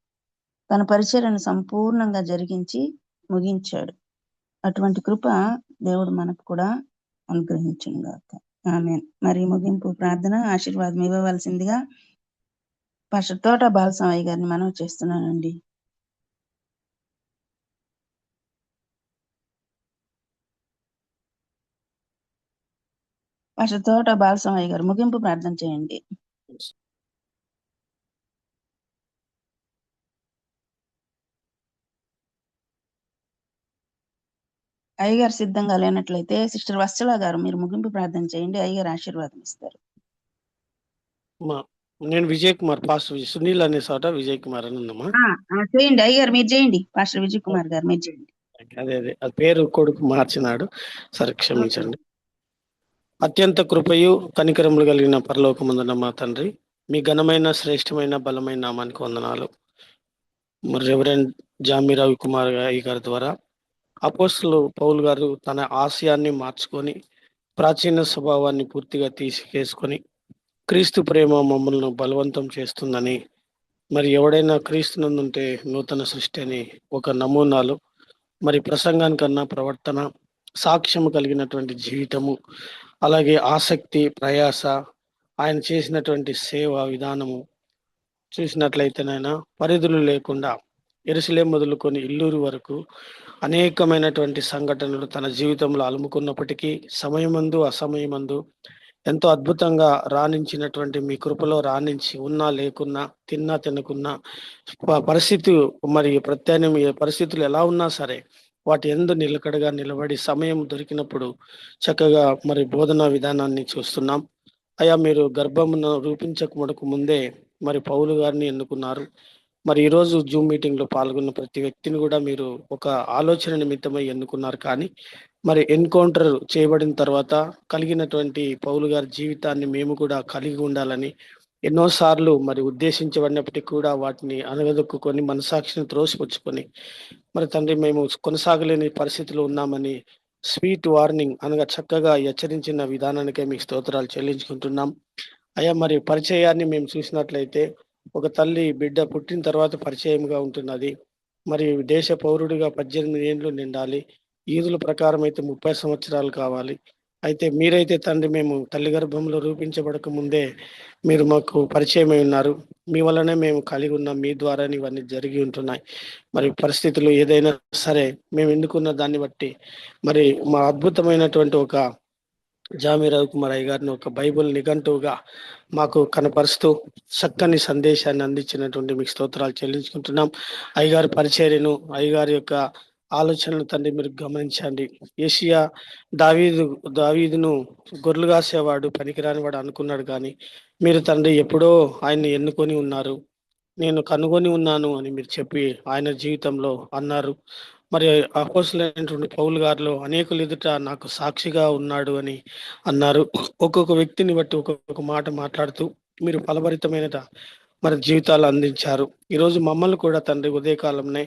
తన పరిచర్యను సంపూర్ణంగా జరిగించి ముగించాడు. అటువంటి కృప దేవుడు మనకు కూడా అనుగ్రహించును గాక. ఆమేన్. మరి ముగింపు ప్రార్థన ఆశీర్వాదం ఇవ్వవలసిందిగా పాస్టర్ తోట బాలస్వామి గారిని మనవి చేస్తున్నానండి. పాస్టర్ తోట బాలస్వామి గారు ముగింపు ప్రార్థన చేయండి. అయ్యగారు సిద్ధంగా లేనట్లయితే సిస్టర్ వత్సల గారు మీరు ముగింపు ప్రార్థన చేయండి. అయ్యగారు ఆశీర్వాదం ఇస్తారు. నేను విజయ్ కుమార్, పాస్టర్ సునీల్ అనే చోట విజయ్ కుమార్ అని ఉందమ్మా. చేయండి అయ్యగారు, మీరు చేయండి. పాస్టర్ విజయ్ కుమార్ గారు మీరు చేయండి. అదే అది పేరు కొడుకు మార్చినాడు, సరే క్షమించండి. అత్యంత కృపయు కనికరములు కలిగిన పరలోకమందున మా తండ్రి, మీ ఘనమైన శ్రేష్టమైన బలమైన నామానికి వందనాలు. మరి రెవరెండ్ జామి రవికుమార్ గారి ద్వారా అపోస్తలు పౌలు గారు తన ఆశయాన్ని మార్చుకొని ప్రాచీన స్వభావాన్ని పూర్తిగా తీసుకేసుకొని క్రీస్తు ప్రేమ మమ్మల్ని బలవంతం చేస్తుందని, మరి ఎవడైనా క్రీస్తునందుంటే నూతన సృష్టి అని ఒక నమూనాలు, మరి ప్రసంగానికన్నా ప్రవర్తన, సాక్ష్యము కలిగినటువంటి జీవితము, అలాగే ఆసక్తి, ప్రయాస, ఆయన చేసినటువంటి సేవా విధానము చూసినట్లయితేనైనా పరిధులు లేకుండా యెరూషలేము మొదలుకొని ఇల్లూరు వరకు అనేకమైనటువంటి సంఘటనలు తన జీవితంలో అలుముకున్నప్పటికీ సమయమందు అసమయమందు ఎంతో అద్భుతంగా రాణించినటువంటి మీ కృపలో రాణించి ఉన్నా లేకున్నా, తిన్నా తినకున్నా, పరిస్థితి మరి ప్రత్యామ్నాయ పరిస్థితులు ఎలా ఉన్నా సరే వాటి యందు నిలకడగా నిలబడి సమయం దొరికినప్పుడు చక్కగా మరి బోధనా విధానాన్ని చూస్తున్నాం. అయ్యా మీరు గర్భమును రూపించక ముందే మరి పౌలు గారిని ఎన్నుకున్నారు. మరి ఈరోజు జూమ్ మీటింగ్ లో పాల్గొన్న ప్రతి వ్యక్తిని కూడా మీరు ఒక ఆలోచన నిమిత్తమై ఎన్నుకున్నారు. కానీ మరి ఎన్కౌంటర్ చేయబడిన తర్వాత కలిగినటువంటి పౌలు గారి జీవితాన్ని మేము కూడా కలిగి ఉండాలని ఎన్నోసార్లు మరి ఉద్దేశించబడినప్పటికీ కూడా వాటిని అనగదొక్కుని మనసాక్షిని త్రోసిపుచ్చుకొని మరి తండ్రి మేము కొనసాగలేని పరిస్థితిలో ఉన్నామని స్వీట్ వార్నింగ్ అనగా చక్కగా హెచ్చరించిన విధానానికే మీకు స్తోత్రాలు చెల్లించుకుంటున్నాం. అయ్యా మరి పరిచయాన్ని మేము చూసినట్లయితే ఒక తల్లి బిడ్డ పుట్టిన తర్వాత పరిచయంగా ఉంటున్నది. మరి దేశ పౌరుడిగా 18 ఏళ్ళు నిండాలి. ఈదుల ప్రకారం అయితే 30 సంవత్సరాలు కావాలి. అయితే మీరైతే తండ్రి మేము తల్లి గర్భంలో రూపించబడక ముందే మీరు మాకు పరిచయమై ఉన్నారు. మీ వల్లనే మేము కలిగి ఉన్నాం. మీ ద్వారానే ఇవన్నీ జరిగి ఉంటున్నాయి. మరి పరిస్థితులు ఏదైనా సరే మేము ఎన్నుకున్న దాన్ని బట్టి మరి మా అద్భుతమైనటువంటి ఒక జామి రవికుమార్ అయ్య గారిని ఒక బైబుల్ నిఘంటువుగా మాకు కనపరుస్తూ చక్కని సందేశాన్ని అందించినటువంటి మీకు స్తోత్రాలు చెల్లించుకుంటున్నాం. అయ్యగారి పరిచర్యను, అయ్యగారి యొక్క ఆలోచనలు తండ్రి మీరు గమనించండి. యేషయా దావీదును గొర్రెలు కాసేవాడు, పనికిరాని వాడు అనుకున్నాడు, కానీ మీరు తండ్రి ఎప్పుడో ఆయన్ని ఎన్నుకొని ఉన్నారు, నేను కనుగొని ఉన్నాను అని మీరు చెప్పి ఆయన జీవితంలో అన్నారు. మరి అపోస్తలుడైనటువంటి పౌలు గారిలో అనేకులు ఎదుట నాకు సాక్షిగా ఉన్నాడు అని అన్నారు. ఒక్కొక్క వ్యక్తిని బట్టి ఒక్కొక్క మాట మాట్లాడుతూ మీరు ఫలభరితమైన మరి జీవితాలు అందించారు. ఈరోజు మమ్మల్ని కూడా తండ్రి ఉదయకాలంలో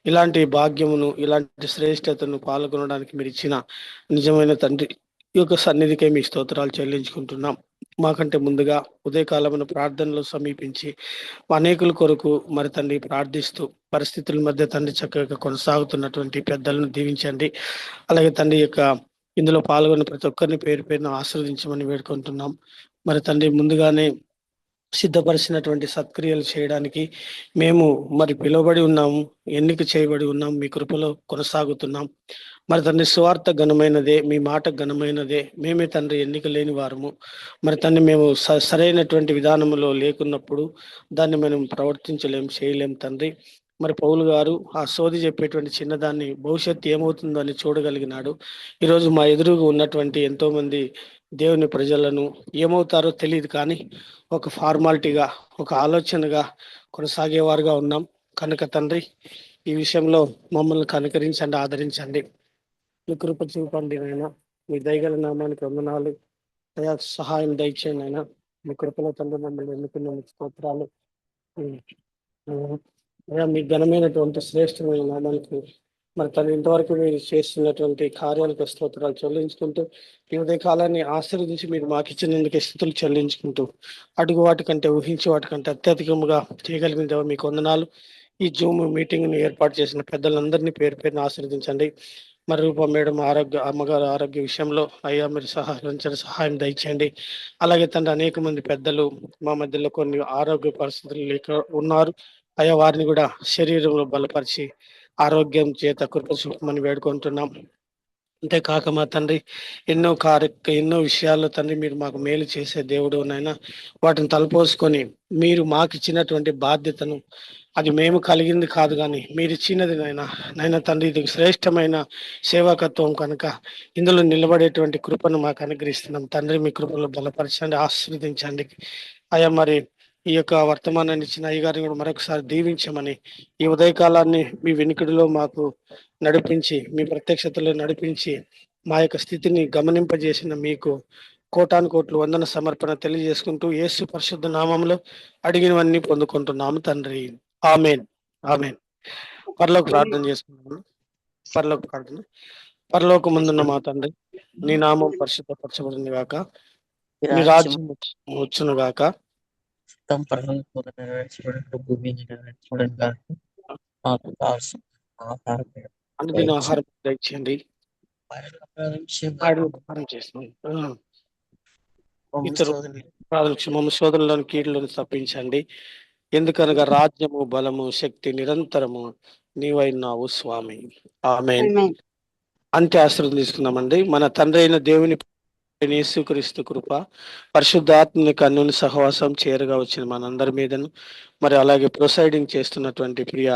ఇలాంటి భాగ్యమును, ఇలాంటి శ్రేష్టతను పాల్గొనడానికి మీరు ఇచ్చిన నిజమైన తండ్రి ఈ యొక్క సన్నిధికే మీ స్తోత్రాలు చెల్లించుకుంటున్నాం. మాకంటే ముందుగా ఉదయకాలమున ప్రార్థనలు సమీపించి అనేకుల కొరకు మరి తండ్రి ప్రార్థిస్తూ పరిస్థితుల మధ్య తండ్రి చక్కగా కొనసాగుతున్నటువంటి పెద్దలను దీవించండి. అలాగే తండ్రి యొక్క ఇందులో పాల్గొన్న ప్రతి ఒక్కరిని పేరు పేరును ఆశీర్వదించమని వేడుకుంటున్నాం. మరి తండ్రి ముందుగానే సిద్ధపరిచినటువంటి సత్క్రియలు చేయడానికి మేము మరి పిలువబడి ఉన్నాము, ఎన్నిక చేయబడి ఉన్నాం, మీ కృపలో కొనసాగుతున్నాం. మరి తండ్రి సువార్త ఘనమైనదే, మీ మాట ఘనమైనదే, మేమే తండ్రి ఎన్నిక లేని వారము. మరి తండ్రి మేము సరైనటువంటి విధానంలో లేకున్నప్పుడు దాన్ని మనం ప్రవర్తించలేం, చేయలేం తండ్రి. మరి పౌలు గారు ఆ సోది చెప్పేటువంటి చిన్నదాన్ని భవిష్యత్తు ఏమవుతుందో అని చూడగలిగినాడు. ఈరోజు మా ఎదురుగా ఉన్నటువంటి ఎంతో మంది దేవుని ప్రజలను ఏమవుతారో తెలియదు, కానీ ఒక ఫార్మాలిటీగా, ఒక ఆలోచనగా కొనసాగేవారుగా ఉన్నాం. కనుక తండ్రి ఈ విషయంలో మమ్మల్ని కనుకరించండి, ఆదరించండి, మీ కృప చూపండి నాయన. మీ దయగల నామానికి వందనాలు, దయా సహాయం దయచేయండి నాయన. మీ కృపలో తండ్రి మమ్మల్ని ఎన్నుకున్న స్తోత్రాలు. అయ్యా మీ ఘనమైనటువంటి శ్రేష్టమైన నామానికి మరి తను ఇంతవరకు మీరు చేస్తున్నటువంటి కార్యాలకు స్తోత్రాలు చెల్లించుకుంటూ ఈ ఉదయ కాలాన్ని ఆశీర్వదించి మీరు మాకు ఇచ్చినందుకు స్థుతులు చెల్లించుకుంటూ అడుగు వాటికంటే ఊహించే వాటికంటే అత్యధికంగా చేయగలిగిన దేవా మీకు వందనాలు. ఈ జూమ్ మీటింగ్ ను ఏర్పాటు చేసిన పెద్దలందరినీ పేరు పేరున ఆశీర్వదించండి. మరి రూప మేడం అమ్మగారు ఆరోగ్య విషయంలో అయ్యా మీరు సహాయం దయచేయండి. అలాగే తండ్రి అనేక మంది పెద్దలు మా మధ్యలో కొన్ని ఆరోగ్య పరిస్థితులు లేక ఉన్నారు. అయ్యా వారిని కూడా శరీరంలో బలపరిచి ఆరోగ్యం చేత కృప చూపమని వేడుకుంటున్నాం. అంతేకాక మా తండ్రి ఎన్నో విషయాల్లో తండ్రి మీరు మాకు మేలు చేసే దేవుడు నైనా, వాటిని తలపోసుకొని మీరు మాకు ఇచ్చినటువంటి బాధ్యతను, అది మేము కలిగింది కాదు కానీ మీరు ఇచ్చినది నైనా తండ్రి, ఇది శ్రేష్టమైన సేవాకత్వం కనుక ఇందులో నిలబడేటువంటి కృపను మాకు అనుగ్రహిస్తున్నాం తండ్రి. మీ కృపలో బలపరచండి, ఆశీర్వదించండి. అయ్యా మరి ఈ యొక్క వర్తమానాన్ని ఇచ్చిన అయ్యగారిని కూడా మరొకసారి దీవించమని, ఈ ఉదయకాలాన్ని మీ వెనుకడిలో మాకు నడిపించి, మీ ప్రత్యక్షతలో నడిపించి మా యొక్క స్థితిని గమనింపజేసిన మీకు కోటాను కోట్లు వందన సమర్పణ తెలియజేసుకుంటూ యేసు పరిశుద్ధ నామంలో అడిగినవన్నీ పొందుకుంటున్నాము తండ్రి. Amen, amen. పరలోక ప్రార్థన చేసుకున్నాము. పరలోక ప్రార్థన. పరలోక ముందున్న మా తండ్రి, నీ నామం పరిశుద్ధపరచబడింది గాక, నీ రాజ్యం వచ్చును గాక, భూమి మాకు కావాల్సిన ఆహారం అనుదిన ఆహారం దయచేయండి. క్షమము శోధనలను కీడులను తప్పించండి. ఎందుకనగా రాజ్యము, బలము, శక్తి నిరంతరము నీవైనావు స్వామి. ఆమేన్. అంత్య ఆశీర్వాదం తీసుకున్నామండి. మన తండ్రి అయిన దేవుని యేసుక్రీస్తు కృప, పరిశుద్ధాత్మక అన్యోన్య సహవాసం చేరగా వచ్చిన మనందరి మీదను, మరి అలాగే ప్రొసైడింగ్ చేస్తున్నటువంటి ప్రియ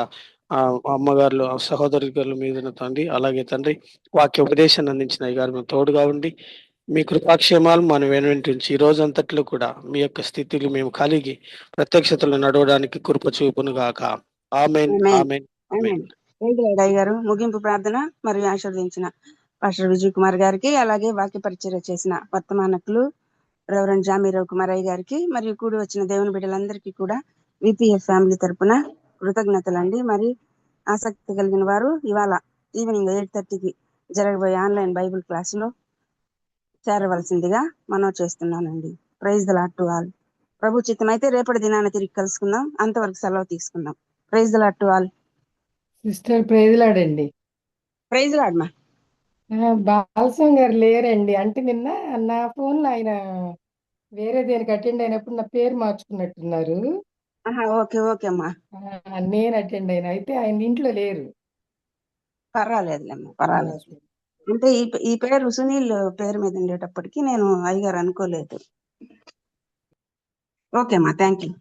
అమ్మగారులు, సహోదరి గారుల మీద తండ్రి, అలాగే తండ్రి వాక్య ఉపదేశాన్ని అందించిన ఈ గారు తోడుగా ఉండి మీ కృపాక్షేమాలు మనం వెనుంచి ఈ రోజంతట్లో కూడా మీ యొక్క స్థితిని మేము కలిగి ప్రత్యక్షతలు నడవడానికి కృప చూపును గాక. ఆమేన్, ఆమేన్, ఆమేన్. గారు ముగింపు ప్రార్థన మరియు ఆశీర్వదించిన పాస్టర్ విజయ్ కుమార్ గారికి, అలాగే వాక్య పరిచర్య చేసిన వర్తమానకులు రెవరెండ్ జామి రవికుమార్ అయ్య గారికి, మరియు కూడి వచ్చిన దేవుని బిడ్డలందరికీ కూడా విపిఎఫ్ ఫ్యామిలీ తరపున కృతజ్ఞతలండి. మరి ఆసక్తి కలిగిన వారు ఇవాళ ఈవినింగ్ 8:30కి జరగబోయే ఆన్లైన్ బైబిల్ క్లాసులో చేరవలసిందిగా మనవి చేస్తున్నానండి. Praise the Lord to all. ప్రభు చిత్తం అయితే రేపటి దినాన్ని తిరిగి కలుసుకుందాం. అంతవరకు సెలవు తీసుకుందాం. Praise the Lord to all. Sister praise Lord అండి. ప్రైజ్ లార్డ్ మా. బాలస్వామి గారు లేరండి. అంటే నిన్న నా ఫోన్లో ఆయన వేరే దేనికి అటెండ్ అయినప్పుడు నా పేరు మార్చుకున్నట్టున్నారు. ఓకే ఓకే అమ్మా, నేను అటెండ్ అయినా, అయితే ఆయన ఇంట్లో లేరు. పర్వాలేదులేమ్మా, పర్వాలేదు. అంటే ఈ పేరు సునీల్ పేరు మీద ఉండేటప్పటికి నేను అయ్యగారు అనుకోలేదు. ఓకే అమ్మా, థ్యాంక్ యూ.